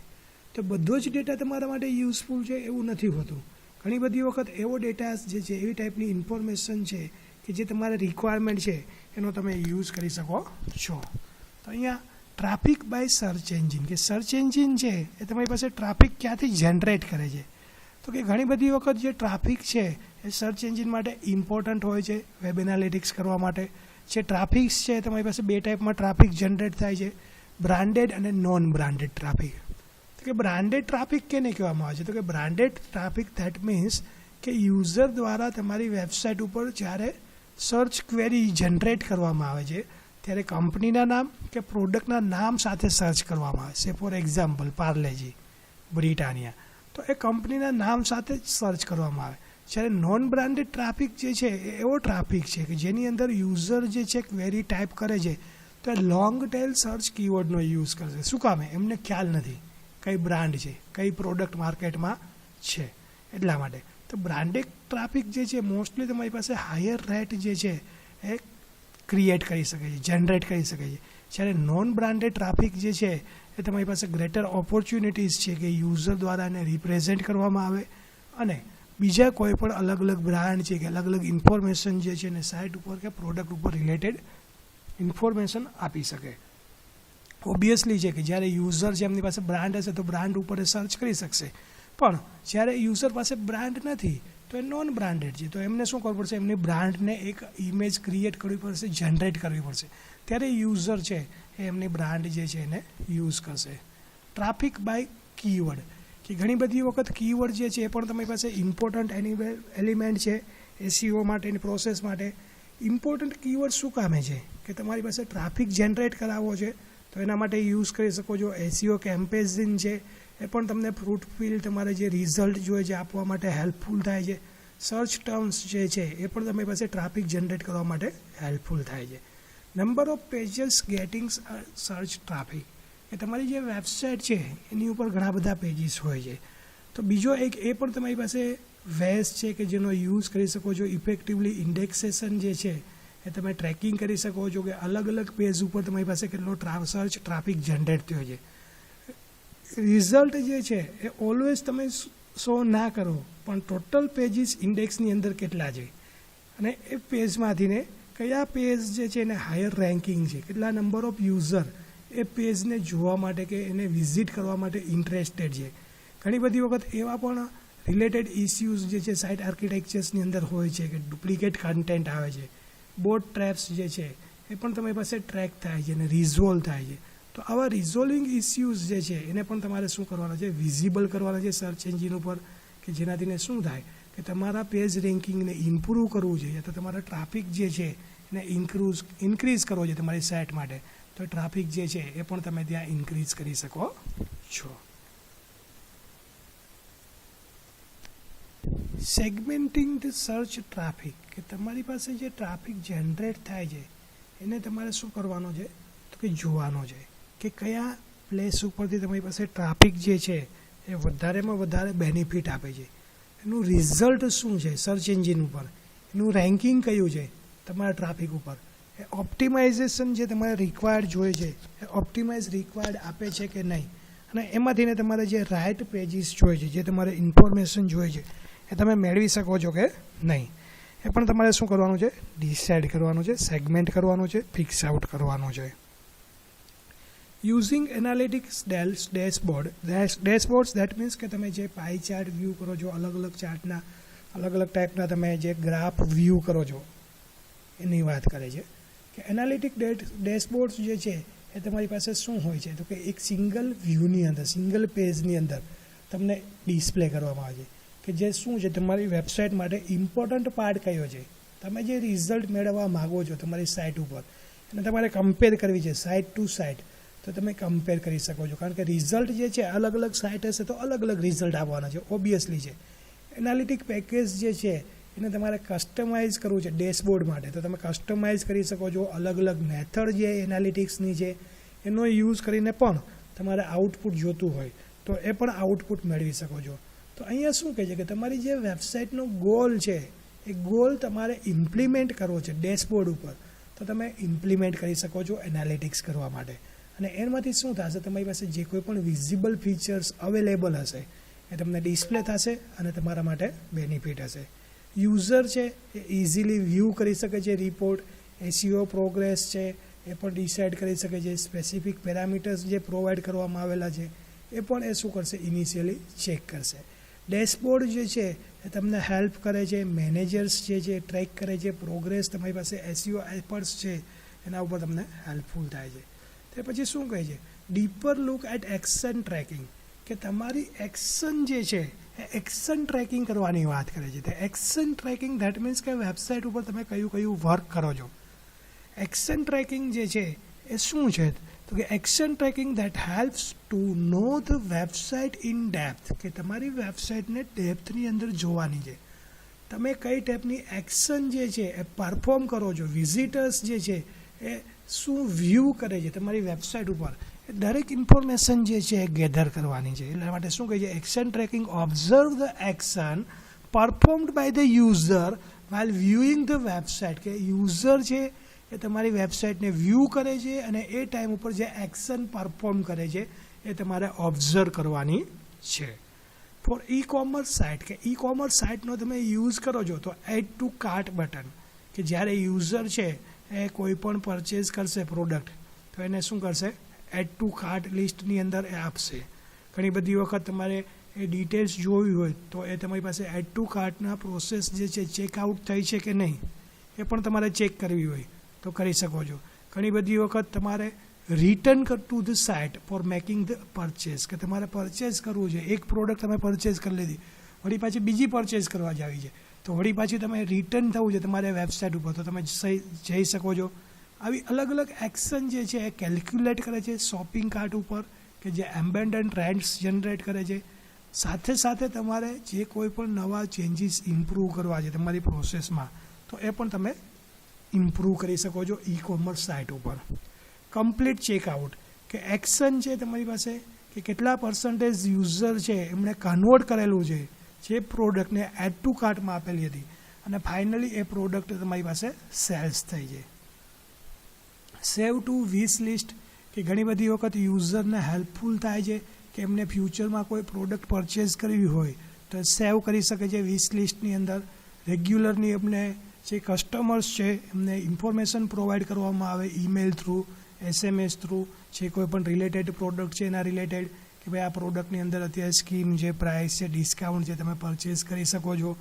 તો બધો જ ડેટા તમારા માટે યુઝફુલ છે એવું નથી હોતું. ઘણી બધી વખત એવો ડેટા જે છે એવી ટાઈપની ઇન્ફોર્મેશન છે કે જે તમારે રિક્વાયરમેન્ટ છે એનો તમે યુઝ કરી શકો છો. તો અહીંયા ટ્રાફિક બાય સર્ચ એન્જિન, કે સર્ચ એન્જિન છે એ તમારી પાસે ટ્રાફિક ક્યાંથી જનરેટ કરે છે. તો કે ઘણી બધી વખત જે ટ્રાફિક છે એ સર્ચ એન્જિન માટે ઇમ્પોર્ટન્ટ હોય છે વેબ એનાલિટિક્સ કરવા માટે. જે ટ્રાફિક્સ છે તમારી પાસે બે ટાઈપમાં ટ્રાફિક જનરેટ થાય છે, બ્રાન્ડેડ અને નોન બ્રાન્ડેડ ટ્રાફિક. તો કે બ્રાન્ડેડ ટ્રાફિક કેને કહેવામાં આવે છે, તો કે બ્રાન્ડેડ ટ્રાફિક ધેટ મીન્સ કે યુઝર દ્વારા તમારી વેબસાઇટ ઉપર જ્યારે સર્ચ ક્વેરી જનરેટ કરવામાં આવે છે ત્યારે કંપનીના નામ કે પ્રોડક્ટના નામ સાથે સર્ચ કરવામાં આવે છે. ફોર એક્ઝામ્પલ પાર્લેજી, બ્રિટાનિયા, તો એ કંપનીના નામ સાથે જ સર્ચ કરવામાં આવે. જ્યારે નોન બ્રાન્ડેડ ટ્રાફિક જે છે એ એવો ટ્રાફિક છે કે જેની અંદર યુઝર જે છે ક્વેરી ટાઈપ કરે છે તો એ લોંગ ટેલ સર્ચ કીવર્ડનો યુઝ કરશે. શું કામે? એમને ખ્યાલ નથી કઈ બ્રાન્ડ છે, કઈ પ્રોડક્ટ માર્કેટમાં છે, એટલા માટે. તો બ્રાન્ડેડ ટ્રાફિક જે છે મોસ્ટલી તમારી પાસે હાયર રેટ જે છે એ ક્રિએટ કરી શકે છે, જનરેટ કરી શકે છે. જ્યારે નોન બ્રાન્ડેડ ટ્રાફિક જે છે એ તમારી પાસે ગ્રેટર ઓપોર્ચ્યુનિટીઝ છે કે યુઝર દ્વારા એને રિપ્રેઝેન્ટ કરવામાં આવે અને બીજા કોઈ પણ અલગ અલગ બ્રાન્ડ છે કે અલગ અલગ ઇન્ફોર્મેશન જે છે એને સાઇટ ઉપર કે પ્રોડક્ટ ઉપર રિલેટેડ ઇન્ફોર્મેશન આપી શકે. ઓબ્વિયસલી છે કે જ્યારે યુઝર છે એમની પાસે બ્રાન્ડ હશે તો બ્રાન્ડ ઉપર સર્ચ કરી શકશે, પણ જ્યારે યુઝર પાસે બ્રાન્ડ નથી તો એ નોન બ્રાન્ડેડ છે તો એમને શું કરવું પડશે, એમની બ્રાન્ડને એક ઇમેજ ક્રિએટ કરવી પડશે, જનરેટ કરવી પડશે, ત્યારે યુઝર છે એ એમની બ્રાન્ડ જે છે એને યુઝ કરશે. ટ્રાફિક બાય કીવર્ડ, કે ઘણી બધી વખત કીવર્ડ જે છે એ પણ તમારી પાસે ઇમ્પોર્ટન્ટ એલિમેન્ટ છે SEO માટેની પ્રોસેસ માટે. ઇમ્પોર્ટન્ટ કીવર્ડ શું કામે છે કે તમારી પાસે ટ્રાફિક જનરેટ કરાવવો છે તો એના માટે યુઝ કરી શકો છો. SEO કેમ્પેઇન છે એ પણ તમને ફ્રૂટફુલ તમારે જે રિઝલ્ટ જોઈએ છે આપવા માટે હેલ્પફુલ થાય છે. સર્ચ ટર્મ્સ જે છે એ પણ તમારી પાસે ટ્રાફિક જનરેટ કરવા માટે હેલ્પફુલ થાય છે. Number of pages getting search traffic, કે તમારી જે વેબસાઇટ છે એની ઉપર ઘણા બધા પેજીસ હોય છે તો બીજો એક એ પણ તમારી પાસે વેસ છે કે જેનો યુઝ કરી શકો છો. ઇફેક્ટિવલી ઇન્ડેક્સેશન જે છે એ તમે ટ્રેકિંગ કરી શકો છો કે અલગ અલગ પેજ ઉપર તમારી પાસે કેટલો સર્ચ ટ્રાફિક જનરેટ થયો છે. રિઝલ્ટ જે છે એ ઓલવેઝ તમે શો ના કરો પણ ટોટલ પેજીસ ઇન્ડેક્સની અંદર કેટલા છે અને એ પેજમાંથીને કયા પેજ જે છે એને હાયર રેન્કિંગ છે, કેટલા નંબર ઓફ યુઝર એ પેજને જોવા માટે કે એને વિઝિટ કરવા માટે ઇન્ટરેસ્ટેડ છે. ઘણી બધી વખત એવા પણ રિલેટેડ ઇસ્યુઝ જે છે સાઇટ આર્કિટેક્ચર્સની અંદર હોય છે કે ડુપ્લિકેટ કન્ટેન્ટ આવે છે, બોટ ટ્રેપ્સ જે છે એ પણ તમારી પાસે ટ્રેક થાય છે અને રિઝોલ્વ થાય છે. તો આવા રિઝોલ્વિંગ ઇસ્યુઝ જે છે એને પણ તમારે શું કરવાના છે, વિઝિબલ કરવાના છે સર્ચ એન્જિન ઉપર, કે જેનાથીને શું થાય કે તમારા પેજ રેન્કિંગને ઇમ્પ્રૂવ કરવું છે યા તો તમારા ટ્રાફિક જે છે એને ઇન્ક્રીઝ કરવો છે તમારી સાઇટ માટે. તો ટ્રાફિક જે છે એ પણ તમે ત્યાં ઇન્ક્રીઝ કરી શકો છો. સેગમેન્ટિંગ ધ સર્ચ ટ્રાફિક, કે તમારી પાસે જે ટ્રાફિક જનરેટ થાય છે એને તમારે શું કરવાનો છે, તો કે જોવાનો છે કે કયા પ્લેસ ઉપરથી તમારી પાસે ટ્રાફિક જે છે એ વધારેમાં વધારે બેનિફિટ આપે છે, એનું રિઝલ્ટ શું છે સર્ચ એન્જિન ઉપર, એનું રેન્કિંગ કયું છે તમારા ટ્રાફિક ઉપર, એ ઓપ્ટિમાઇઝેશન જે તમારે રિક્વાયર્ડ જોઈએ છે એ ઓપ્ટિમાઇઝ રિક્વાયર્ડ આપે છે કે નહીં, અને એમાંથીને તમારે જે રાઇટ પેજીસ જોઈએ છે, જે તમારે ઇન્ફોર્મેશન જોઈએ છે એ તમે મેળવી શકો છો કે નહીં, એ પણ તમારે શું કરવાનું છે, ડિસાઇડ કરવાનું છે, સેગમેન્ટ કરવાનું છે, ફિક્સ આઉટ કરવાનું છે. Using analytics dashboards that means કે તમે જે પાઈ ચાર્ટ વ્યૂ કરો છો, અલગ અલગ ચાર્ટના અલગ અલગ ટાઈપના તમે જે ગ્રાફ વ્યૂ કરો છો એની વાત કરે છે કે એનાલિટિક ડેશબોર્ડ્સ જે છે એ તમારી પાસે શું હોય છે, તો કે એક સિંગલ વ્યૂની અંદર, સિંગલ પેજની અંદર તમને ડિસ્પ્લે કરવામાં આવે છે કે જે શું છે તમારી વેબસાઇટ માટે ઇમ્પોર્ટન્ટ પાર્ટ કયો છે, તમે જે રિઝલ્ટ મેળવવા માગો છો તમારી સાઇટ ઉપર અને તમારે કમ્પેર કરવી છે સાઇટ ટુ સાઇટ, તો તમે કમ્પેર કરી શકો છો, કારણ કે રિઝલ્ટ જે છે અલગ અલગ સાઇટ હશે તો અલગ અલગ રિઝલ્ટ આવવાના છે, ઓબ્વિયસલી છે. એનાલિટિક પેકેજ જે છે એને તમારે કસ્ટમાઇઝ કરવું છે ડેશબોર્ડ માટે, તો તમે કસ્ટમાઇઝ કરી શકો છો, અલગ અલગ મેથડ જે એનાલિટિક્સની છે એનો યુઝ કરીને પણ તમારે આઉટપુટ જોતું હોય તો એ પણ આઉટપુટ મેળવી શકો છો. તો અહીંયા શું કહે છે કે તમારી જે વેબસાઇટનો ગોલ છે એ ગોલ તમારે ઇમ્પ્લિમેન્ટ કરવો છે ડેશબોર્ડ ઉપર, તો તમે ઇમ્પ્લિમેન્ટ કરી શકો છો એનાલિટિક્સ કરવા માટે, અને એમાંથી શું થશે, તમારી પાસે જે કોઈ પણ વિઝિબલ ફીચર્સ અવેલેબલ હશે એ તમને ડિસ્પ્લે થશે અને તમારા માટે બેનિફિટ હશે. યુઝર છે એ ઇઝીલી વ્યૂ કરી શકે છે રિપોર્ટ, એસીઓ પ્રોગ્રેસ છે એ પણ ડિસાઇડ કરી શકે છે, સ્પેસિફિક પેરામીટર્સ જે પ્રોવાઈડ કરવામાં આવેલા છે એ પણ એ શું કરશે, ઇનિશિયલી ચેક કરશે. ડેશબોર્ડ જે છે એ તમને હેલ્પ કરે છે, મેનેજર્સ જે છે ટ્રેક કરે છે, પ્રોગ્રેસ તમારી પાસે એસીઓ એફર્ટ્સ છે એના ઉપર તમને હેલ્પફુલ થાય છે. તે પછી શું કહે છે, deeper look at action tracking, કે તમારી એક્શન જે છે એ એક્શન ટ્રેકિંગ કરવાની વાત કરે છે. તે એક્શન ટ્રેકિંગ ધેટ મીન્સ કે વેબસાઇટ ઉપર તમે કયું કયું વર્ક કરો છો. એક્શન ટ્રેકિંગ જે છે એ શું છે, તો કે action tracking that helps to know the website in depth, કે તમારી વેબસાઇટને ડેપ્થની અંદર જોવાની છે, તમે કઈ ટાઈપની એક્શન જે છે એ પરફોર્મ કરો છો, વિઝિટર્સ જે છે એ શું વ્યૂ કરે છે તમારી વેબસાઇટ ઉપર, દરેક ઇન્ફોર્મેશન જે છે એ ગેધર કરવાની છે. એટલા માટે શું કહે છે, action tracking observe the action performed by the user while viewing the website, કે યુઝર છે એ તમારી વેબસાઇટને વ્યૂ કરે છે અને એ ટાઈમ ઉપર જે એક્શન પરફોર્મ કરે છે એ તમારે ઓબ્ઝર્વ કરવાની છે. ફોર ઈ કોમર્સ સાઇટ, કે ઈ કોમર્સ સાઇટનો તમે યુઝ કરો છો તો એડ ટુ કાર્ટ બટન, કે જ્યારે યુઝર છે એ કોઈ પણ પરચેઝ કરશે પ્રોડક્ટ તો એને શું કરશે, એડ ટુ કાર્ટ લિસ્ટની અંદર એ આપશે. ઘણી બધી વખત તમારે એ ડિટેલ્સ જોવી હોય તો એ તમારી પાસે એડ ટુ કાર્ટના પ્રોસેસ જે છે ચેકઆઉટ થઈ છે કે નહીં એ પણ તમારે ચેક કરવી હોય તો કરી શકો છો. ઘણી બધી વખત તમારે return to the site four making the purchase, કે તમારે પરચેસ કરવું છે, એક પ્રોડક્ટ તમે પરચેસ કરી લીધી, વળી પાછી બીજી પરચેસ કરવા જ આવી છે તો વળી પાછી તમે રિટર્ન થવું છે તમારે વેબસાઇટ ઉપર તો તમે જઈ શકો છો. આવી અલગ અલગ એક્શન જે છે એ કેલ્ક્યુલેટ કરે છે શોપિંગ કાર્ટ ઉપર, કે જે એમ્બેન્ડન્ટ રેન્ટ્સ જનરેટ કરે છે. સાથે સાથે તમારે જે કોઈ પણ નવા ચેન્જીસ ઇમ્પ્રૂવ કરવા છે તમારી પ્રોસેસમાં તો એ પણ તમે ઇમ્પ્રૂવ કરી શકો છો ઈ કોમર્સ સાઇટ ઉપર. કમ્પ્લીટ ચેકઆઉટ, કે એક્શન છે તમારી પાસે કે કેટલા પર્સન્ટેજ યુઝર છે એમણે કન્વર્ટ કરેલું છે જે પ્રોડક્ટને એડ ટુ કાર્ટમાં આપેલી હતી અને ફાઇનલી એ પ્રોડક્ટ તમારી પાસે સેલ્સ થઈ છે. સેવ ટુ વિશ લિસ્ટ, કે ઘણી બધી વખત યુઝરને હેલ્પફુલ થાય છે કે એમને ફ્યુચરમાં કોઈ પ્રોડક્ટ પરચેઝ કરવી હોય તો સેવ કરી શકે છે વિશ લિસ્ટની અંદર. રેગ્યુલરની એમને જે કસ્ટમર્સ છે એમને ઇન્ફોર્મેશન પ્રોવાઈડ કરવામાં આવે ઈમેલ થ્રુ, SMS થ્રુ, જે કોઈ પણ રિલેટેડ પ્રોડક્ટ છે એના રિલેટેડ, કે ભાઈ આ પ્રોડક્ટની અંદર અત્યારે સ્કીમ છે, પ્રાઇસ છે, ડિસ્કાઉન્ટ છે, તમે પરચેઝ કરી શકો છો.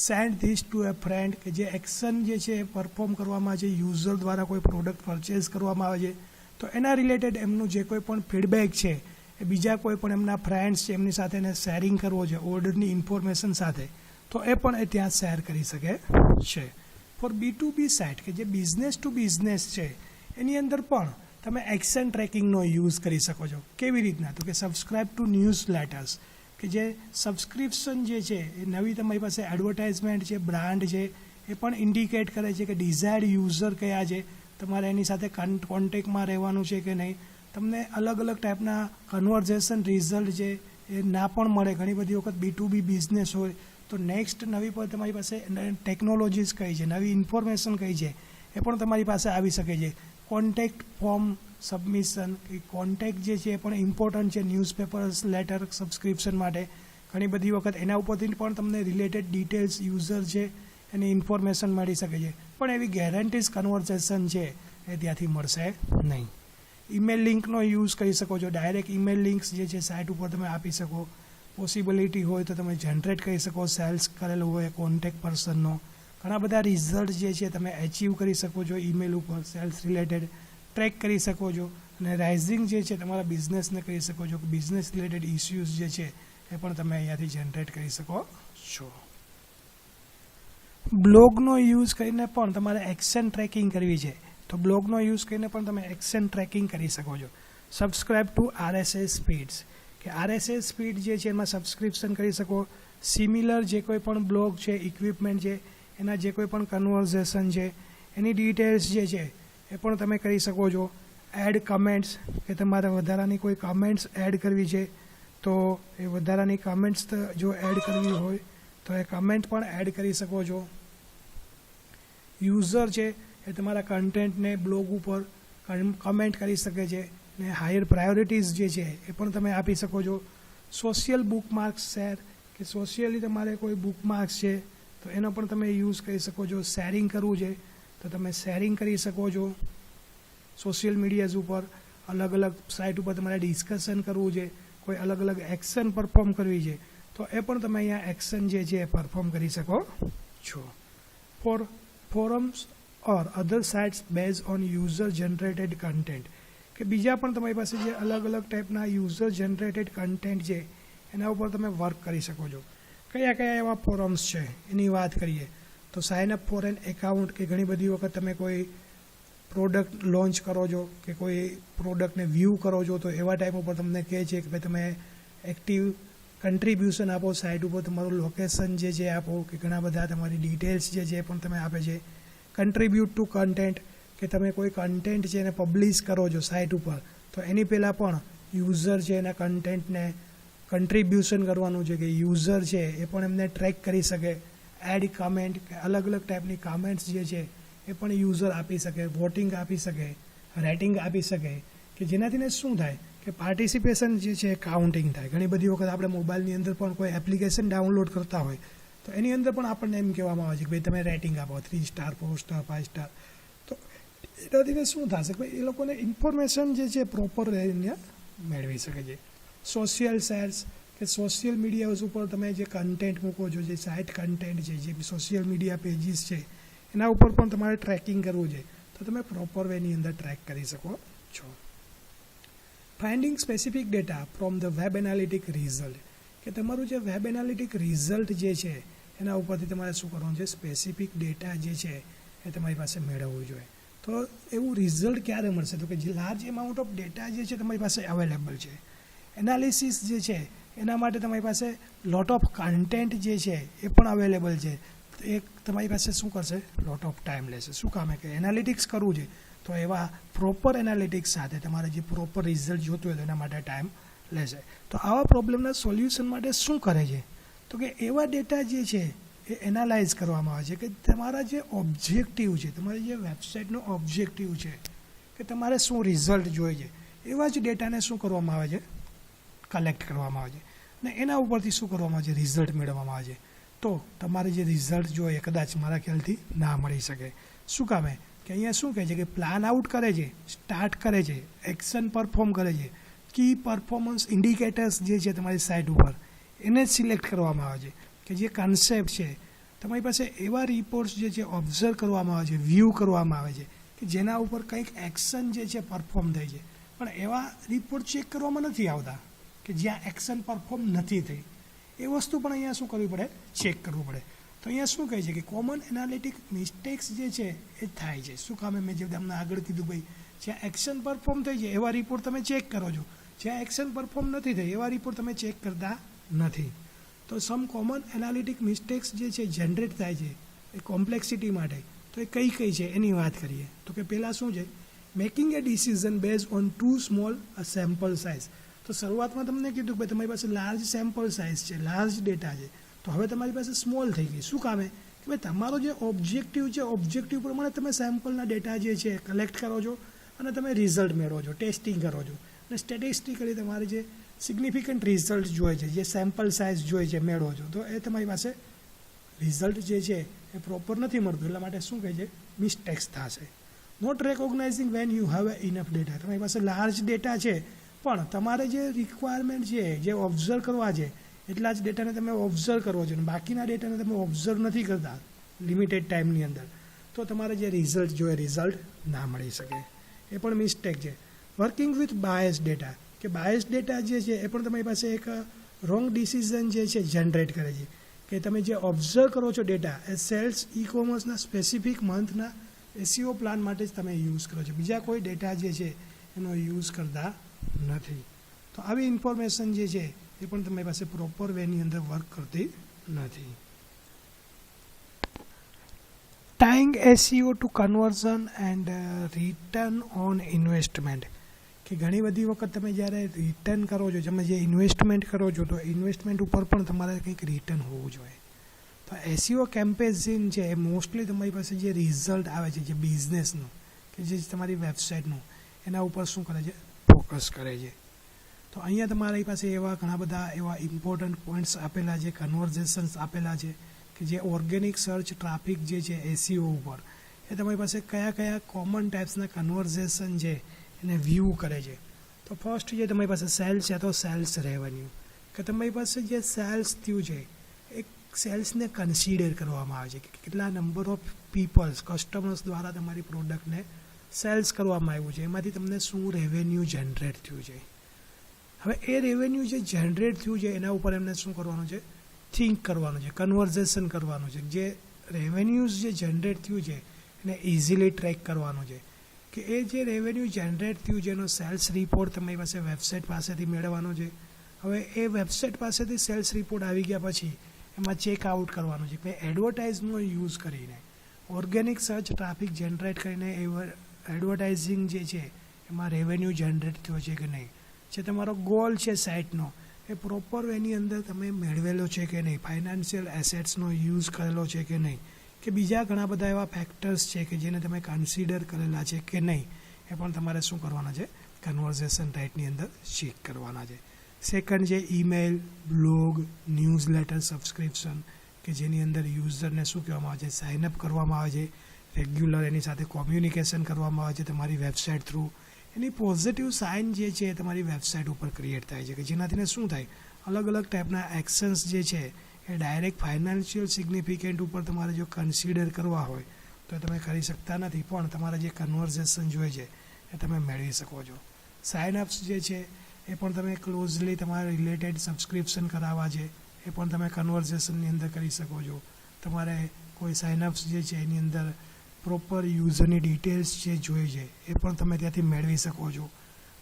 Send this to a friend, કે જે એક્શન જે છે એ પરફોર્મ કરવામાં છે યુઝર દ્વારા કોઈ પ્રોડક્ટ પરચેઝ કરવામાં આવે છે તો એના રિલેટેડ એમનું જે કોઈ પણ ફીડબેક છે એ બીજા કોઈ પણ એમના ફ્રેન્ડ્સ છે એમની સાથે એને શેરિંગ કરવો છે ઓર્ડરની ઇન્ફોર્મેશન સાથે તો એ પણ એ ત્યાં શેર કરી શકે છે. ફોર B2B સાઇટ, કે જે બિઝનેસ ટુ બિઝનેસ છે એની અંદર પણ તમે એક્શન ટ્રેકિંગનો યુઝ કરી શકો છો. કેવી રીતના? તો કે સબસ્ક્રાઇબ ટુ ન્યૂઝ લેટર્સ, કે જે સબસ્ક્રિપ્શન જે છે એ નવી તમારી પાસે એડવર્ટાઇઝમેન્ટ છે, બ્રાન્ડ છે, એ પણ ઇન્ડિકેટ કરે છે કે ડિઝાયર્ડ યુઝર કયા છે, તમારે એની સાથે કોન્ટેક્ટમાં રહેવાનું છે કે નહીં. તમને અલગ અલગ ટાઈપના કન્વર્ઝેશન રિઝલ્ટ છે એ ના પણ મળે. ઘણી બધી વખત B2B બિઝનેસ હોય તો નેક્સ્ટ નવી પર તમારી પાસે ટેકનોલોજીસ કઈ છે, નવી ઇન્ફોર્મેશન કઈ છે, એ પણ તમારી પાસે આવી શકે છે. કોન્ટેક્ટ ફોર્મ સબમિશન, કે કોન્ટેક્ટ જે છે એ પણ ઇમ્પોર્ટન્ટ છે ન્યૂઝપેપર્સ લેટર સબસ્ક્રિપ્શન માટે. ઘણી બધી વખત એના ઉપરથી પણ તમને રિલેટેડ ડિટેલ્સ યુઝર છે એની ઇન્ફોર્મેશન મળી શકે છે, પણ એવી ગેરંટીઝ કન્વર્ઝેશન છે એ ત્યાંથી મળશે નહીં. ઈમેલ લિંકનો યુઝ કરી શકો છો. ડાયરેક્ટ ઈમેલ લિંક્સ જે છે સાઇટ ઉપર તમે આપી શકો. પોસિબિલિટી હોય તો તમે જનરેટ કરી શકો સેલ્સ કરેલો હોય કોન્ટેક્ટ પર્સનનો. ઘણા બધા રિઝલ્ટ જે છે તમે એચીવ કરી શકો છો ઈમેલ ઉપર, સેલ્સ રિલેટેડ ટ્રેક કરી શકો છો. અને રાઇઝિંગ જે છે તમારા બિઝનેસને કરી શકો છો. બિઝનેસ રિલેટેડ ઇસ્યુઝ જે છે એ પણ તમે અહીંયાથી જનરેટ કરી શકો છો. બ્લોગનો યુઝ કરીને પણ તમારે એક્શન ટ્રેકિંગ કરવી છે તો બ્લોગનો યુઝ કરીને પણ તમે એક્શન ટ્રેકિંગ કરી શકો છો. સબસ્ક્રાઇબ ટુ RSS ફીડ્સ, કે RSS ફીડ જે છે એમાં સબસ્ક્રિપ્શન કરી શકો. સિમિલર જે કોઈ પણ બ્લોગ છે, ઇક્વિપમેન્ટ છે, એના જે કોઈ પણ કન્વર્ઝેશન છે એની ડિટેલ્સ જે છે એ પણ તમે કરી શકો છો. એડ કમેન્ટ્સ, કે તમારે વધારાની કોઈ કમેન્ટ્સ એડ કરવી છે તો એ વધારાની કમેન્ટ્સ જો એડ કરવી હોય તો એ કમેન્ટ પણ એડ કરી શકો છો. યુઝર છે એ તમારા કન્ટેન્ટને બ્લોગ ઉપર કમેન્ટ કરી શકે છે ને હાયર પ્રાયોરિટીઝ જે છે એ પણ તમે આપી શકો છો. સોશિયલ બુકમાર્ક્સ શેર, કે સોશિયલી તમારે કોઈ બુકમાર્ક્સ છે તો એનો પણ તમે યુઝ કરી શકો છો. શેરિંગ કરવું છે તો તમે શેરિંગ કરી શકો છો. સોશિયલ મીડિયાઝ ઉપર અલગ અલગ સાઇટ ઉપર તમારે ડિસ્કશન કરવું છે, કોઈ અલગ અલગ એક્શન પરફોર્મ કરવી છે તો એ પણ તમે અહીંયા એક્શન જે છે એ પરફોર્મ કરી શકો છો. For forums or other sites base on user generated content, કે બીજા પણ તમારી પાસે જે અલગ અલગ ટાઈપના યુઝર જનરેટેડ કન્ટેન્ટ છે એના ઉપર તમે વર્ક કરી શકો છો. કયા કયા એવા ફોરમ્સ છે એની વાત કરીએ તો sign up for an account, કે ઘણી બધી વખત તમે કોઈ પ્રોડક્ટ લોન્ચ કરો છો કે કોઈ પ્રોડક્ટને વ્યૂ કરો છો તો એવા ટાઈપ ઉપર તમને કહે છે કે ભાઈ તમે એક્ટિવ કન્ટ્રીબ્યુશન આપો સાઇટ ઉપર, તમારું લોકેશન જે છે આપો, કે ઘણા બધા તમારી ડિટેલ્સ જે છે એ પણ તમે આપે છે. કન્ટ્રીબ્યુટ ટુ કન્ટેન્ટ, કે તમે કોઈ કન્ટેન્ટ છે એને પબ્લિશ કરો છો સાઇટ ઉપર તો એની પહેલાં પણ યુઝર છે એના કન્ટેન્ટને કન્ટ્રીબ્યુશન કરવાનું છે, કે યુઝર છે એ પણ એમને ટ્રેક કરી શકે. એડ કમેન્ટ, કે અલગ અલગ ટાઈપની કમેન્ટ્સ જે છે એ પણ યુઝર આપી શકે, વોટિંગ આપી શકે, રેટિંગ આપી શકે, કે જેનાથી શું થાય કે પાર્ટિસિપેશન જે છે કાઉન્ટિંગ થાય. ઘણી બધી વખત આપણે મોબાઈલની અંદર પણ કોઈ એપ્લિકેશન ડાઉનલોડ કરતા હોય તો એની અંદર પણ આપણને એમ કહેવામાં આવે છે કે ભાઈ તમે રેટિંગ આપો 3 સ્ટાર 4 સ્ટાર 5 સ્ટાર. તો એનાથી શું થશે કે ભાઈ એ લોકોને ઇન્ફોર્મેશન જે છે પ્રોપર મેળવી શકે છે. સોશિયલ શેર્સ, કે સોશિયલ મીડિયા ઉપર તમે જે કન્ટેન્ટ મૂકો છો, જે સાઇટ કન્ટેન્ટ છે, જે સોશિયલ મીડિયા પેજીસ છે એના ઉપર પણ તમારે ટ્રેકિંગ કરવું છે તો તમે પ્રોપર વેની અંદર ટ્રેક કરી શકો છો. Finding specific data from the web analytic result, કે તમારું જે વેબ એનાલિટિક રિઝલ્ટ જે છે એના ઉપરથી તમારે શું કરવાનું છે, સ્પેસિફિક ડેટા જે છે એ તમારી પાસે મેળવવું જોઈએ. તો એવું રિઝલ્ટ ક્યારે મળશે તો કે જે લાર્જ એમાઉન્ટ ઓફ ડેટા જે છે તમારી પાસે અવેલેબલ છે. એનાલિસિસ જે છે એના માટે તમારી પાસે લોટ ઓફ કન્ટેન્ટ જે છે એ પણ અવેલેબલ છે. એ તમારી પાસે શું કરશે, લોટ ઓફ ટાઈમ લેશે. શું કામ કે એનાલિટિક્સ કરવું છે તો એવા પ્રોપર એનાલિટિક્સ સાથે તમારે જે પ્રોપર રિઝલ્ટ જોતું હોય તો એના માટે ટાઈમ લેશે. તો આવા પ્રોબ્લેમના સોલ્યુશન માટે શું કરે છે તો કે એવા ડેટા જે છે એ એનાલાઇઝ કરવામાં આવે છે કે તમારા જે ઓબ્જેક્ટિવ છે, તમારી જે વેબસાઇટનો ઓબ્જેક્ટિવ છે કે તમારે શું રિઝલ્ટ જોઈએ છે એવા જ ડેટાને શું કરવામાં આવે છે, કલેક્ટ કરવામાં આવે છે ને એના ઉપરથી શું કરવામાં આવે છે, રિઝલ્ટ મેળવવામાં આવે છે. તો તમારે જે રિઝલ્ટ જોઈએ કદાચ મારા ખ્યાલથી ના મળી શકે. શું કામે કે અહીંયા શું કહે છે કે પ્લાન આઉટ કરે છે, સ્ટાર્ટ કરે છે, એક્શન પરફોર્મ કરે છે, કી પરફોર્મન્સ ઇન્ડિકેટર્સ જે છે તમારી સાઇટ ઉપર એને જ સિલેક્ટ કરવામાં આવે છે, કે જે કન્સેપ્ટ છે તમારી પાસે એવા રિપોર્ટ્સ જે છે ઓબ્ઝર્વ કરવામાં આવે છે, વ્યૂ કરવામાં આવે છે કે જેના ઉપર કંઈક એક્શન જે છે પરફોર્મ થઈ છે, પણ એવા રિપોર્ટ ચેક કરવામાં નથી આવતા કે જ્યાં એક્શન પરફોર્મ નથી થઈ. એ વસ્તુ પણ અહીંયા શું કરવી પડે, ચેક કરવું પડે. તો અહીંયા શું કહે છે કે કોમન એનાલિટિક મિસ્ટેક્સ જે છે એ થાય છે. શું કામે મેં જે તમને આગળ કીધું ભાઈ જ્યાં એક્શન પરફોર્મ થઈ જાય એવા રિપોર્ટ તમે ચેક કરો છો, જ્યાં એક્શન પરફોર્મ નથી થઈ એવા રિપોર્ટ તમે ચેક કરતા નથી. તો સમ કોમન એનાલિટિક મિસ્ટેક્સ જે છે જનરેટ થાય છે એ કોમ્પ્લેક્સિટી માટે, તો એ કઈ કઈ છે એની વાત કરીએ. તો કે પહેલાં શું છે, making A decision base on two small sample size. તો શરૂઆતમાં તમને કીધું કે તમારી પાસે લાર્જ સેમ્પલ સાઇઝ છે, લાર્જ ડેટા છે, તો હવે તમારી પાસે સ્મોલ થઈ ગઈ. શું કામે કે ભાઈ તમારો જે ઓબ્જેક્ટિવ છે, ઓબ્જેક્ટિવ પ્રમાણે તમે સેમ્પલના ડેટા જે છે કલેક્ટ કરો છો અને તમે રિઝલ્ટ મેળવો છો, ટેસ્ટિંગ કરો છો, અને સ્ટેટિસ્ટિકલી તમારે જે સિગ્નિફિકન્ટ રિઝલ્ટ જોઈએ છે, જે સેમ્પલ સાઇઝ જોઈએ છે મેળવો છો, તો એ તમારી પાસે રિઝલ્ટ જે છે એ પ્રોપર નથી મળતું. એટલા માટે શું કહે છે, મિસ્ટેક્સ થશે. Not recognizing when you have enough data. તમારી પાસે લાર્જ ડેટા છે પણ તમારે જે રિક્વાયરમેન્ટ છે, જે ઓબ્ઝર્વ કરવા છે એટલા જ ડેટાને તમે ઓબ્ઝર્વ કરવો છો અને બાકીના ડેટાને તમે ઓબ્ઝર્વ નથી કરતા લિમિટેડ ટાઈમની અંદર, તો તમારે જે રિઝલ્ટ જોઈએ રિઝલ્ટ ના મળી શકે. એ પણ મિસ્ટેક છે. વર્કિંગ વિથ બાયસ ડેટા, કે બાયસ ડેટા જે છે એ પણ તમારી પાસે એક રોંગ ડિસિઝન જે છે જનરેટ કરે છે. કે તમે જે ઓબ્ઝર્વ કરો છો ડેટા એ સેલ્સ ઈ કોમર્સના સ્પેસિફિક મંથના એસીઓ પ્લાન માટે જ તમે યુઝ કરો છો, બીજા કોઈ ડેટા જે છે એનો યુઝ કરતા નથી. તો આવી ઇન્ફોર્મેશન જે છે એ પણ તમારી પાસે પ્રોપર વેની અંદર વર્ક કરતી નથી. Tying SEO to conversion and return on investment, કે ઘણી બધી વખત તમે જ્યારે રિટર્ન કરો છો, તમે જે ઇન્વેસ્ટમેન્ટ કરો છો, તો ઇન્વેસ્ટમેન્ટ ઉપર પણ તમારે કંઈક રિટર્ન હોવું જોઈએ. તો એસીઓ કેમ્પેઝિન છે એ મોસ્ટલી તમારી પાસે જે રિઝલ્ટ આવે છે જે બિઝનેસનું, કે જે તમારી વેબસાઇટનું, એના ઉપર શું કરે છે, ફોકસ કરે છે. તો અહીંયા તમારી પાસે એવા ઘણા બધા એવા ઇમ્પોર્ટન્ટ પોઈન્ટ્સ આપેલા છે, કન્વર્ઝેશન્સ આપેલા છે, કે જે ઓર્ગેનિક સર્ચ ટ્રાફિક જે છે એસીઓ ઉપર, એ તમારી પાસે કયા કયા કોમન ટાઈપ્સના કન્વર્ઝેશન છે એને વ્યૂ કરે છે. તો ફર્સ્ટ જે તમારી પાસે સેલ્સ છે, તો સેલ્સ રેવન્યુ, કે તમારી પાસે જે સેલ્સ થયું છે એ સેલ્સને કન્સિડર કરવામાં આવે છે, કે કેટલા નંબર ઓફ પીપલ્સ, કસ્ટમર્સ દ્વારા તમારી પ્રોડક્ટને સેલ્સ કરવામાં આવ્યું છે, એમાંથી તમને શું રેવન્યુ જનરેટ થયું છે. હવે એ રેવન્યુ જે જનરેટ થયું છે એના ઉપર એમને શું કરવાનું છે, થિંક કરવાનું છે, કન્વર્ઝેશન કરવાનું છે. જે રેવન્યુઝ જે જનરેટ થયું છે એને ઇઝીલી ટ્રેક કરવાનું છે, કે એ જે રેવન્યુ જનરેટ થયું છે એનો સેલ્સ રિપોર્ટ તમારી પાસે વેબસાઇટ પાસેથી મેળવવાનો છે. હવે એ વેબસાઇટ પાસેથી સેલ્સ રિપોર્ટ આવી ગયા પછી એમાં ચેક આઉટ કરવાનું છે કે એડવર્ટાઇઝનો યુઝ કરીને, ઓર્ગેનિક સર્ચ ટ્રાફિક જનરેટ કરીને એડવર્ટાઇઝિંગ જે છે એમાં રેવન્યુ જનરેટ થયો છે કે નહીં, જે તમારો ગોલ છે સાઇટનો એ પ્રોપર એની અંદર તમે મેળવેલો છે કે નહીં, ફાઇનાન્શિયલ એસેટ્સનો યુઝ કરેલો છે કે નહીં, કે બીજા ઘણા બધા એવા ફેક્ટર્સ છે કે જેને તમે કન્સિડર કરેલા છે કે નહીં, એ પણ તમારે શું કરવાના છે, કન્વર્ઝેશન રાઇટની અંદર ચેક કરવાના છે. સેકન્ડ છે ઈમેલ, બ્લોગ, ન્યૂઝલેટર સબસ્ક્રિપ્શન, કે જેની અંદર યુઝરને શું કહેવામાં આવે છે, સાઇનઅપ કરવામાં આવે છે, રેગ્યુલર એની સાથે કોમ્યુનિકેશન કરવામાં આવે છે તમારી વેબસાઇટ થ્રુ. એની પોઝિટિવ સાઇન જે છે એ તમારી વેબસાઇટ ઉપર ક્રિએટ થાય છે, કે જેનાથીને શું થાય, અલગ અલગ ટાઈપના એક્શન્સ જે છે એ ડાયરેક્ટ ફાઇનાન્શિયલ સિગ્નિફિકન્ટ ઉપર તમારે જો કન્સિડર કરવા હોય તો તમે કરી શકતા નથી, પણ તમારા જે કન્વર્ઝેશન જોઈએ છે એ તમે મેળવી શકો છો. સાઇનઅપ્સ જે છે એ પણ તમે ક્લોઝલી તમારે રિલેટેડ સબસ્ક્રિપ્શન કરાવવા છે એ પણ તમે કન્વર્ઝેશનની અંદર કરી શકો છો. તમારે કોઈ સાઇનઅપ્સ જે છે એની અંદર પ્રોપર યુઝરની ડિટેલ્સ જે જોઈએ છે એ પણ તમે ત્યાંથી મેળવી શકો છો.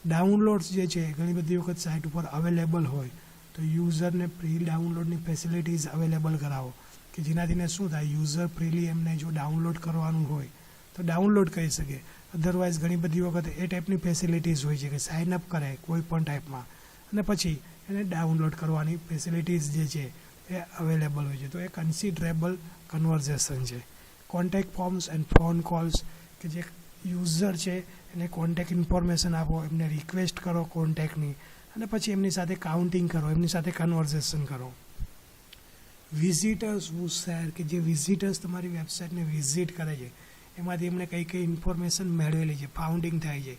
ડાઉનલોડ્સ જે છે ઘણી બધી વખત સાઇટ ઉપર અવેલેબલ હોય તો યુઝરને પ્રી ડાઉનલોડની ફેસિલિટીઝ અવેલેબલ કરાવો, કે જેનાથીને શું થાય, યુઝર ફ્રીલી એમને જો ડાઉનલોડ કરવાનું હોય તો ડાઉનલોડ કરી શકે. અધરવાઇઝ ઘણી બધી વખત એ ટાઈપની ફેસિલિટીઝ હોય છે કે સાઇનઅપ કરે કોઈ પણ ટાઈપમાં અને પછી એને ડાઉનલોડ કરવાની ફેસિલિટીઝ જે છે એ અવેલેબલ હોય છે. તો એ કન્સિડરેબલ કન્વર્ઝેશન છે. Contact forms and phone calls, કે જે યુઝર છે એને કોન્ટેક્ટ ઇન્ફોર્મેશન આપો, એમને રિક્વેસ્ટ કરો કોન્ટેક્ટની, અને પછી એમની સાથે કાઉન્ટિંગ કરો, એમની સાથે કન્વર્ઝેશન કરો. વિઝિટર્સ હુ શેર, કે જે વિઝિટર્સ તમારી વેબસાઇટને વિઝિટ કરે છે એમાંથી એમને કઈ કઈ ઇન્ફોર્મેશન મેળવેલી છે, ફાઉન્ડિંગ થાય છે.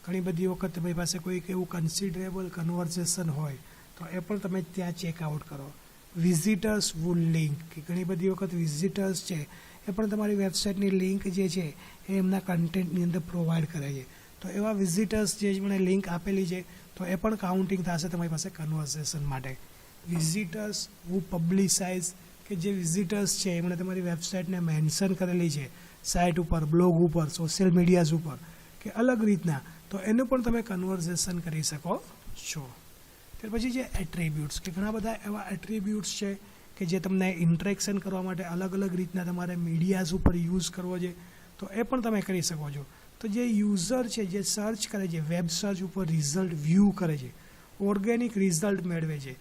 ઘણી બધી વખત તમારી પાસે કોઈક એવું કન્સિડરેબલ કન્વર્ઝેશન હોય તો એ પણ તમે ત્યાં ચેકઆઉટ કરો. વિઝિટર્સ વુ લિંક, કે ઘણી બધી વખત વિઝિટર્સ છે એ પણ તમારી વેબસાઇટની લિંક જે છે એ એમના કન્ટેન્ટની અંદર પ્રોવાઈડ કરે છે. તો એવા વિઝિટર્સ જે મને લિંક આપેલી છે તો એ પણ કાઉન્ટિંગ થશે તમારી પાસે કન્વર્ઝેશન માટે. વિઝિટર્સ હુ પબ્લિસાઇઝ, કે જે વિઝિટર્સ છે એમણે તમારી વેબસાઇટને મેન્શન કરેલી છે સાઇટ ઉપર, બ્લોગ ઉપર, સોશિયલ મીડિયાઝ ઉપર, કે કે અલગ રીતના, તો એનું પણ તમે કન્વર્ઝેશન કરી શકો છો. ત્યાર પછી જે એટ્રીબ્યુટ્સ, કે ઘણા બધા એવા એટ્રીબ્યુટ્સ છે કે જે તમને ઇન્ટરેક્શન કરવા માટે અલગ અલગ રીતના તમારે મીડિયાઝ ઉપર યુઝ કરવો છે, તો એ પણ તમે કરી શકો છો. તો જે યુઝર છે જે સર્ચ કરે છે, વેબ સર્ચ ઉપર રિઝલ્ટ વ્યૂ કરે છે, ઓર્ગેનિક રિઝલ્ટ મેળવે છે,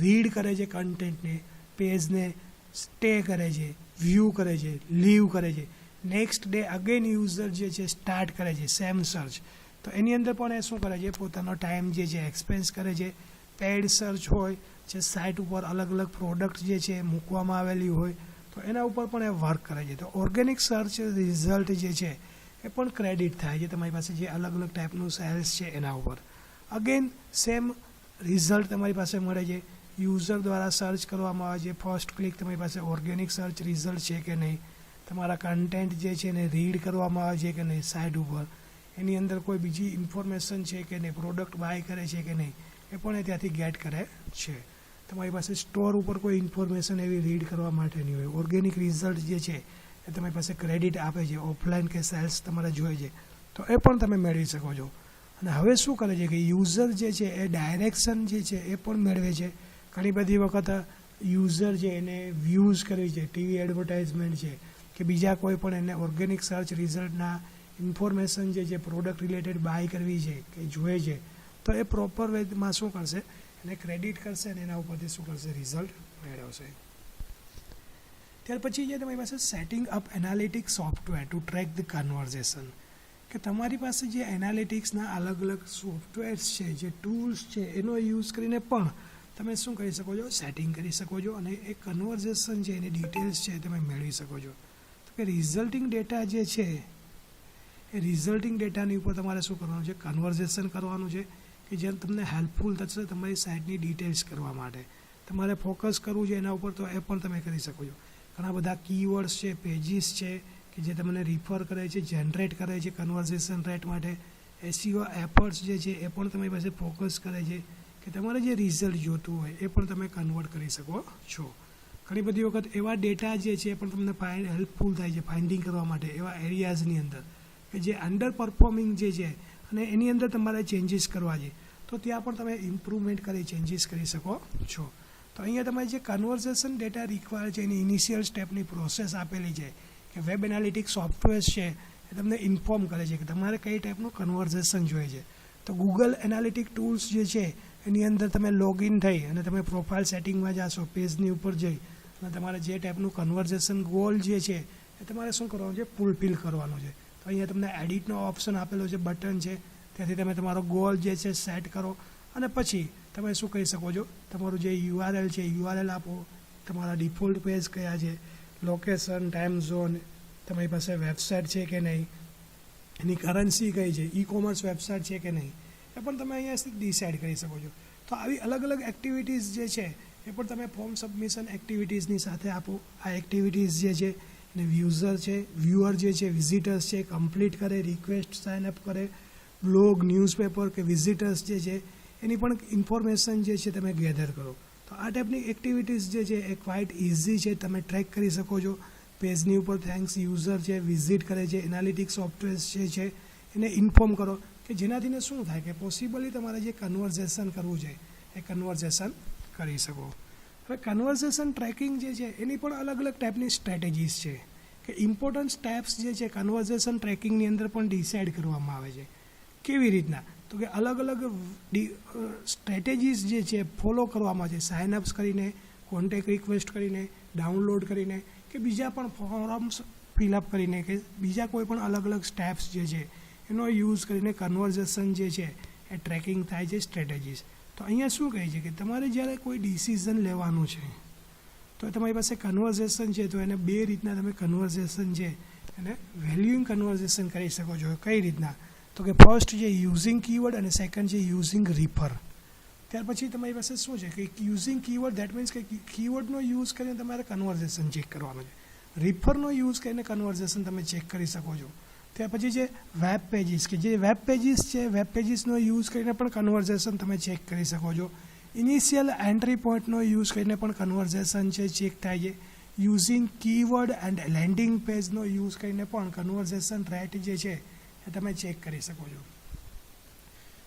રીડ કરે છે કન્ટેન્ટને, પેજને સ્ટે કરે છે, વ્યૂ કરે છે, લીવ કરે છે, નેક્સ્ટ ડે અગેન યુઝર જે છે સ્ટાર્ટ કરે છે સેમ સર્ચ, તો એની અંદર પણ એ શું કરે છે, પોતાનો ટાઈમ જે છે એક્સપેન્સ કરે છે. પેડ સર્ચ હોય, જે સાઇટ ઉપર અલગ અલગ પ્રોડક્ટ જે છે મૂકવામાં આવેલી હોય, તો એના ઉપર પણ એ વર્ક કરે છે. તો ઓર્ગેનિક સર્ચ રિઝલ્ટ જે છે એ પણ ક્રેડિટ થાય છે તમારી પાસે જે અલગ અલગ ટાઈપનું સેલ્સ છે એના ઉપર. અગેન સેમ રિઝલ્ટ તમારી પાસે મળે છે, યુઝર દ્વારા સર્ચ કરવામાં આવે છે, ફર્સ્ટ ક્લિક તમારી પાસે ઓર્ગેનિક સર્ચ રિઝલ્ટ છે કે નહીં, તમારા કન્ટેન્ટ જે છે એને રીડ કરવામાં આવે છે કે નહીં સાઇટ ઉપર, એની અંદર કોઈ બીજી ઇન્ફોર્મેશન છે કે નહીં, પ્રોડક્ટ બાય કરે છે કે નહીં, એ પણ એ ત્યાંથી ગેટ કરે છે. તમારી પાસે સ્ટોર ઉપર કોઈ ઇન્ફોર્મેશન એવી રીડ કરવા માટેની હોય, ઓર્ગેનિક રિઝલ્ટ જે છે એ તમારી પાસે ક્રેડિટ આપે છે, ઓફલાઈન કે સેલ્સ તમારે જોઈએ છે, તો એ પણ તમે મેળવી શકો છો. અને હવે શું કરે છે કે યુઝર જે છે એ ડાયરેક્શન જે છે એ પણ મેળવે છે. ઘણી બધી વખત યુઝર છે એને વ્યૂઝ કરવી છે, ટીવી એડવર્ટાઇઝમેન્ટ છે કે બીજા કોઈ પણ એને ઓર્ગેનિક સર્ચ રિઝલ્ટના ઇન્ફોર્મેશન જે છે પ્રોડક્ટ રિલેટેડ બાય કરવી છે કે જોઈએ છે, તો એ પ્રોપર વેમાં શું કરશે, એને ક્રેડિટ કરશે અને એના ઉપરથી શું કરશે, રિઝલ્ટ મેળવશે. ત્યાર પછી જે તમારી પાસે setting up analytics software to track the conversation, કે તમારી પાસે જે એનાલિટિક્સના અલગ અલગ સોફ્ટવેર્સ છે, જે ટૂલ્સ છે, એનો યુઝ કરીને પણ તમે શું કરી શકો છો, સેટિંગ કરી શકો છો અને એ કન્વર્ઝેશન છે એની ડિટેલ્સ છે તમે મેળવી શકો છો. તો કે રિઝલ્ટિંગ ડેટા જે છે એ રિઝલ્ટિંગ ડેટાની ઉપર તમારે શું કરવાનું છે, કન્વર્ઝેશન કરવાનું છે, કે જે તમને હેલ્પફુલ થશે તમારી સાઇટની ડિટેલ્સ કરવા માટે. તમારે ફોકસ કરવું છે એના ઉપર, તો એ પણ તમે કરી શકો છો. ઘણા બધા કીવર્ડ્સ છે, પેજીસ છે કે જે તમને રિફર કરે છે, જનરેટ કરે છે કન્વર્ઝેશન રેટ માટે. એસઈઓ એફર્ટ્સ જે છે એ પણ તમારી પાસે ફોકસ કરે છે કે તમારે જે રિઝલ્ટ જોતું હોય એ પણ તમે કન્વર્ટ કરી શકો છો. ઘણી બધી વખત એવા ડેટા જે છે એ પણ તમને હેલ્પફુલ થાય છે ફાઇન્ડિંગ કરવા માટે એવા એરિયાઝની અંદર કે જે અંડર પરફોર્મિંગ જે છે અને એની અંદર તમારે ચેન્જીસ કરવા છે, તો ત્યાં પણ તમે ઇમ્પ્રુવમેન્ટ કરી ચેન્જીસ કરી શકો છો. તો અહીંયા તમારે જે કન્વર્ઝેશન ડેટા રિક્વાયર છે એની ઇનિશિયલ સ્ટેપની પ્રોસેસ આપેલી છે કે વેબ એનાલિટિક્સ સોફ્ટવેર છે એ તમને ઇન્ફોર્મ કરે છે કે તમારે કઈ ટાઈપનું કન્વર્ઝેશન જોઈએ છે. તો ગૂગલ એનાલિટિક ટૂલ્સ જે છે એની અંદર તમે લોગિન થઈ અને તમે પ્રોફાઇલ સેટિંગમાં જશો, પેજની ઉપર જઈ અને તમારે જે ટાઈપનું કન્વર્ઝેશન ગોલ જે છે એ તમારે શું કરવાનું છે, ફૂલફિલ કરવાનું છે. તો અહીંયા તમને એડિટનો ઓપ્શન આપેલો છે, બટન છે, ત્યાંથી તમે તમારો ગોલ જે છે સેટ કરો અને પછી તમે શું કરી શકો છો, તમારું જે યુઆરએલ છે યુઆરએલ આપો, તમારા ડિફોલ્ટ પેજ કયા છે, લોકેશન, ટાઈમ ઝોન, તમારી પાસે વેબસાઇટ છે કે નહીં, એની કરન્સી કઈ છે, ઈ કોમર્સ વેબસાઇટ છે કે નહીં, એ પણ તમે અહીંયાથી ડિસાઇડ કરી શકો છો. તો આવી અલગ અલગ એક્ટિવિટીઝ જે છે એ પણ તમે ફોર્મ સબમિશન એક્ટિવિટીઝની સાથે આપો. આ એક્ટિવિટીઝ જે છે એને યુઝર છે, વ્યુઅર જે છે, વિઝિટર્સ છે, કમ્પ્લીટ કરે, રિક્વેસ્ટ સાઇન અપ કરે, બ્લોગ, ન્યૂઝપેપર કે વિઝિટર્સ જે છે એની પણ ઇન્ફોર્મેશન જે છે તમે ગેધર કરો. તો આ ટાઈપની એક્ટિવિટીઝ જે છે એ ક્વાઇટ ઇઝી છે, તમે ટ્રેક કરી શકો છો. પેજની ઉપર થેન્ક્સ યુઝર છે, વિઝિટ કરે છે, એનાલિટિક્સ સોફ્ટવેર જે છે એને ઇન્ફોર્મ કરો કે જેનાથીને શું થાય કે પોસિબલી તમારે જે કન્વર્ઝેશન કરવું છે એ કન્વર્ઝેશન કરી શકો. હવે કન્વર્ઝેશન ટ્રેકિંગ જે છે એની પણ અલગ અલગ ટાઈપની સ્ટ્રેટેજીસ છે કે ઇમ્પોર્ટન્ટ સ્ટેપ્સ જે છે કન્વર્ઝેશન ટ્રેકિંગની અંદર પણ ડિસાઇડ કરવામાં આવે છે. કેવી રીતના, તો કે અલગ અલગ સ્ટ્રેટેજીસ જે છે ફોલો કરવામાં છે, સાઇનઅપ્સ કરીને, કોન્ટેક્ટ રિક્વેસ્ટ કરીને, ડાઉનલોડ કરીને કે બીજા પણ ફોર્મ્સ ફિલઅપ કરીને કે બીજા કોઈ પણ અલગ અલગ સ્ટેપ્સ જે છે એનો યુઝ કરીને કન્વર્ઝેશન જે છે એ ટ્રેકિંગ થાય છે સ્ટ્રેટેજીસ. તો અહીંયા શું કહે છે કે તમારે જ્યારે કોઈ ડિસિઝન લેવાનું છે તો તમારી પાસે કન્વર્ઝેશન છે, તો એને બે રીતના તમે કન્વર્ઝેશન છે એને વેલ્યુઇંગ કન્વર્ઝેશન કરી શકો છો. કઈ રીતના, તો કે ફર્સ્ટ છે યુઝિંગ કીવર્ડ અને સેકન્ડ છે યુઝિંગ રિફર. ત્યાર પછી તમારી પાસે શું છે કે યુઝિંગ કીવર્ડ, દેટ મીન્સ કે કીવર્ડનો યુઝ કરીને તમારે કન્વર્ઝેશન ચેક કરવાનું છે. રિફરનો યુઝ કરીને કન્વર્ઝેશન તમે ચેક કરી શકો છો. ત્યાર પછી છે વેબ પેજીસ, કે જે વેબ પેજીસ છે વેબ પેજીસનો યુઝ કરીને પણ કન્વર્ઝેશન તમે ચેક કરી શકો છો. ઇનિશિયલ એન્ટ્રી પોઈન્ટનો યુઝ કરીને પણ કન્વર્ઝેશન છે ચેક થાય છે. યુઝિંગ કીવર્ડ એન્ડ લેન્ડિંગ પેજનો યુઝ કરીને પણ કન્વર્ઝેશન રેટ જે છે એ તમે ચેક કરી શકો છો.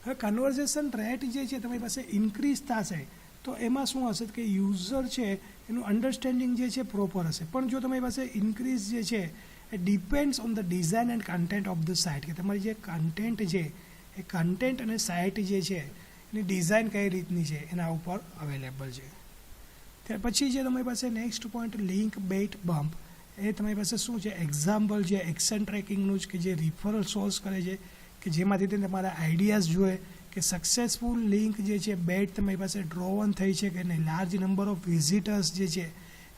હવે કન્વર્ઝેશન રેટ જે છે તમારી પાસે ઇન્ક્રીઝ થશે તો એમાં શું હશે કે યુઝર છે એનું અન્ડરસ્ટેન્ડિંગ જે છે પ્રોપર હશે. પણ જો તમારી પાસે ઇન્ક્રીઝ જે છે એ depends on the design and content of the site, કે તમારી જે કન્ટેન્ટ છે એ કન્ટેન્ટ અને સાઇટ જે છે એની ડિઝાઇન કઈ રીતની છે એના ઉપર અવેલેબલ છે. ત્યાર પછી જે તમારી પાસે નેક્સ્ટ પોઈન્ટ લિંક બેટ બમ્પ, એ તમારી પાસે શું છે એક્ઝામ્પલ છે એક્શન ટ્રેકિંગનું જ, કે જે રિફરલ સોર્સ કરે છે કે જેમાંથી તમારા આઈડિયાઝ જોઈએ કે સક્સેસફુલ લિંક જે છે બેટ તમારી પાસે ડ્રો ઓન થઈ છે કે નહીં, લાર્જ નંબર ઓફ વિઝિટર્સ જે છે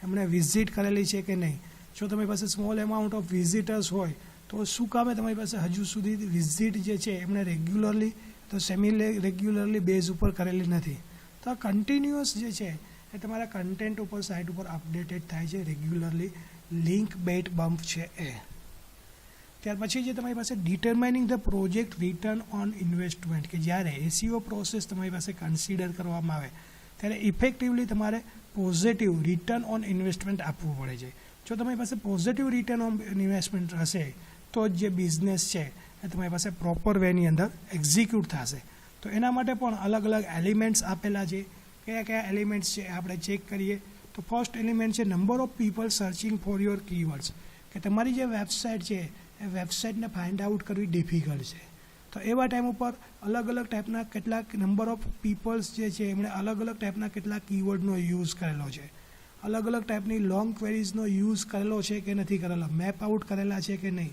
એમણે વિઝિટ કરેલી છે કે નહીં. જો તમારી પાસે સ્મોલ એમાઉન્ટ ઓફ વિઝિટર્સ હોય તો શું કામે તમારી પાસે હજુ સુધી વિઝિટ જે છે એમણે રેગ્યુલરલી તો સેમી રેગ્યુલરલી બેઝ ઉપર કરેલી નથી. તો આ કન્ટિન્યુઅસ જે છે એ તમારા કન્ટેન્ટ ઉપર સાઇટ ઉપર અપડેટેડ થાય છે રેગ્યુલરલી. લિંક બેટ બમ્પ છે એ. ત્યાર પછી જે તમારી પાસે determining the project return on investment, કે જ્યારે એસીઓ પ્રોસેસ તમારી પાસે કન્સિડર કરવામાં આવે ત્યારે ઇફેક્ટિવલી તમારે પોઝિટિવ રિટર્ન ઓન ઇન્વેસ્ટમેન્ટ આપવું પડે છે. જો તમારી પાસે પોઝિટિવ રિટર્ન ઓન ઇન્વેસ્ટમેન્ટ હશે તો જ જે બિઝનેસ છે એ તમારી પાસે પ્રોપર વેની અંદર એક્ઝિક્યુટ થશે. તો એના માટે પણ અલગ અલગ એલિમેન્ટ્સ આપેલા છે. કયા કયા એલિમેન્ટ્સ છે આપણે ચેક કરીએ. તો ફર્સ્ટ એલિમેન્ટ છે number of people searching for your keywords, કે તમારી જે વેબસાઇટ છે એ વેબસાઇટને ફાઇન્ડ આઉટ કરવી ડિફિકલ્ટ છે. તો એવા ટાઈમ ઉપર અલગ અલગ ટાઈપના કેટલાક નંબર ઓફ પીપલ્સ જે છે એમણે અલગ અલગ ટાઈપના કેટલાક કીવર્ડનો યુઝ કરેલો છે, અલગ અલગ ટાઈપની લોંગ ક્વેરીઝનો યુઝ કરેલો છે કે નથી કરેલો, મેપ આઉટ કરેલા છે કે નહીં,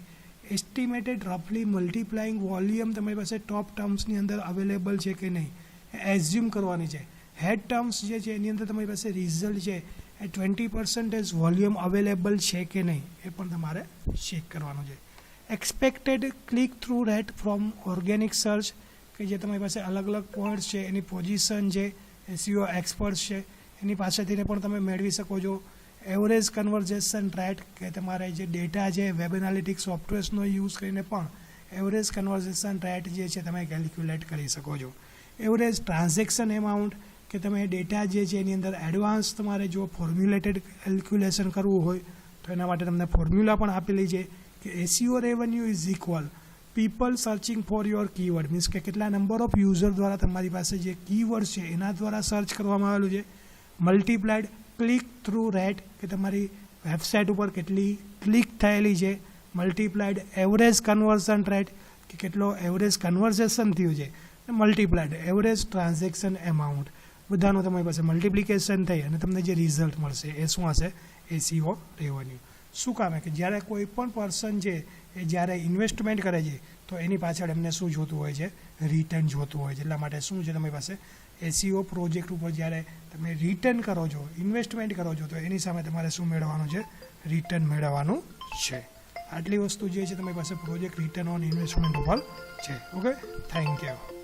એસ્ટિમેટેડ રફલી મલ્ટીપ્લાઇંગ વોલ્યુમ તમારી પાસે ટોપ ટર્મ્સની અંદર અવેલેબલ છે કે નહીં એ એઝ્યુમ કરવાની છે. હેડ ટર્મ્સ જે છે એની અંદર તમારી પાસે રિઝલ્ટ છે એ 20% વોલ્યુમ અવેલેબલ છે કે નહીં એ પણ તમારે ચેક કરવાનું છે. Expected click through rate from organic search, કે જે તમારી પાસે અલગ અલગ પોઈન્ટ્સ છે એની પોઝિશન છે એસીઓ એક્સપર્ટ્સ છે એની પાસેથી પણ તમે મેળવી શકો છો. એવરેજ કન્વર્ઝેશન રેટ, કે તમારે જે ડેટા છે વેબ એનાલિટિક્સ સોફ્ટવેર્સનો યુઝ કરીને પણ એવરેજ કન્વર્ઝેશન રેટ જે છે તમે કેલ્ક્યુલેટ કરી શકો છો. એવરેજ ટ્રાન્ઝેક્શન એમાઉન્ટ, કે તમે ડેટા જે છે એની અંદર એડવાન્સ તમારે જો ફોર્મ્યુલેટેડ કેલ્ક્યુલેશન કરવું હોય તો એના માટે તમને ફોર્મ્યુલા પણ આપેલી છે કે SEO revenue is equal people searching for your keyword, means કે કેટલા નંબર ઓફ યુઝર દ્વારા તમારી પાસે જે કીવર્ડ છે એના દ્વારા સર્ચ કરવામાં આવેલું છે, મલ્ટીપ્લાઇડ ક્લિક થ્રુ રેટ, કે તમારી વેબસાઇટ ઉપર કેટલી ક્લિક થયેલી છે, મલ્ટીપ્લાઇડ એવરેજ કન્વર્ઝન રેટ, કે કેટલો એવરેજ કન્વર્ઝેશન થયું છે, મલ્ટીપ્લાઇડ એવરેજ ટ્રાન્ઝેક્શન એમાઉન્ટ, બધાનું તમારી પાસે મલ્ટિપ્લિકેશન થઈ અને તમને જે રિઝલ્ટ મળશે એ શું હશે એસીઓ રેવન્યુ. શું કામ કે જ્યારે કોઈ પણ પર્સન છે એ જ્યારે ઇન્વેસ્ટમેન્ટ કરે છે તો એની પાછળ એમને શું જોતું હોય છે રિટર્ન જોતું હોય છે. એટલા માટે શું છે તમારી પાસે એસીઓ પ્રોજેક્ટ ઉપર જ્યારે તમે રિટર્ન કરો છો ઇન્વેસ્ટમેન્ટ કરો છો તો એની સામે તમારે શું મેળવવાનું છે રિટર્ન મેળવવાનું છે. આટલી વસ્તુ જે છે તમારી પાસે પ્રોજેક્ટ રિટર્ન ઓન ઇન્વેસ્ટમેન્ટ ઉપર છે. Okay, thank you.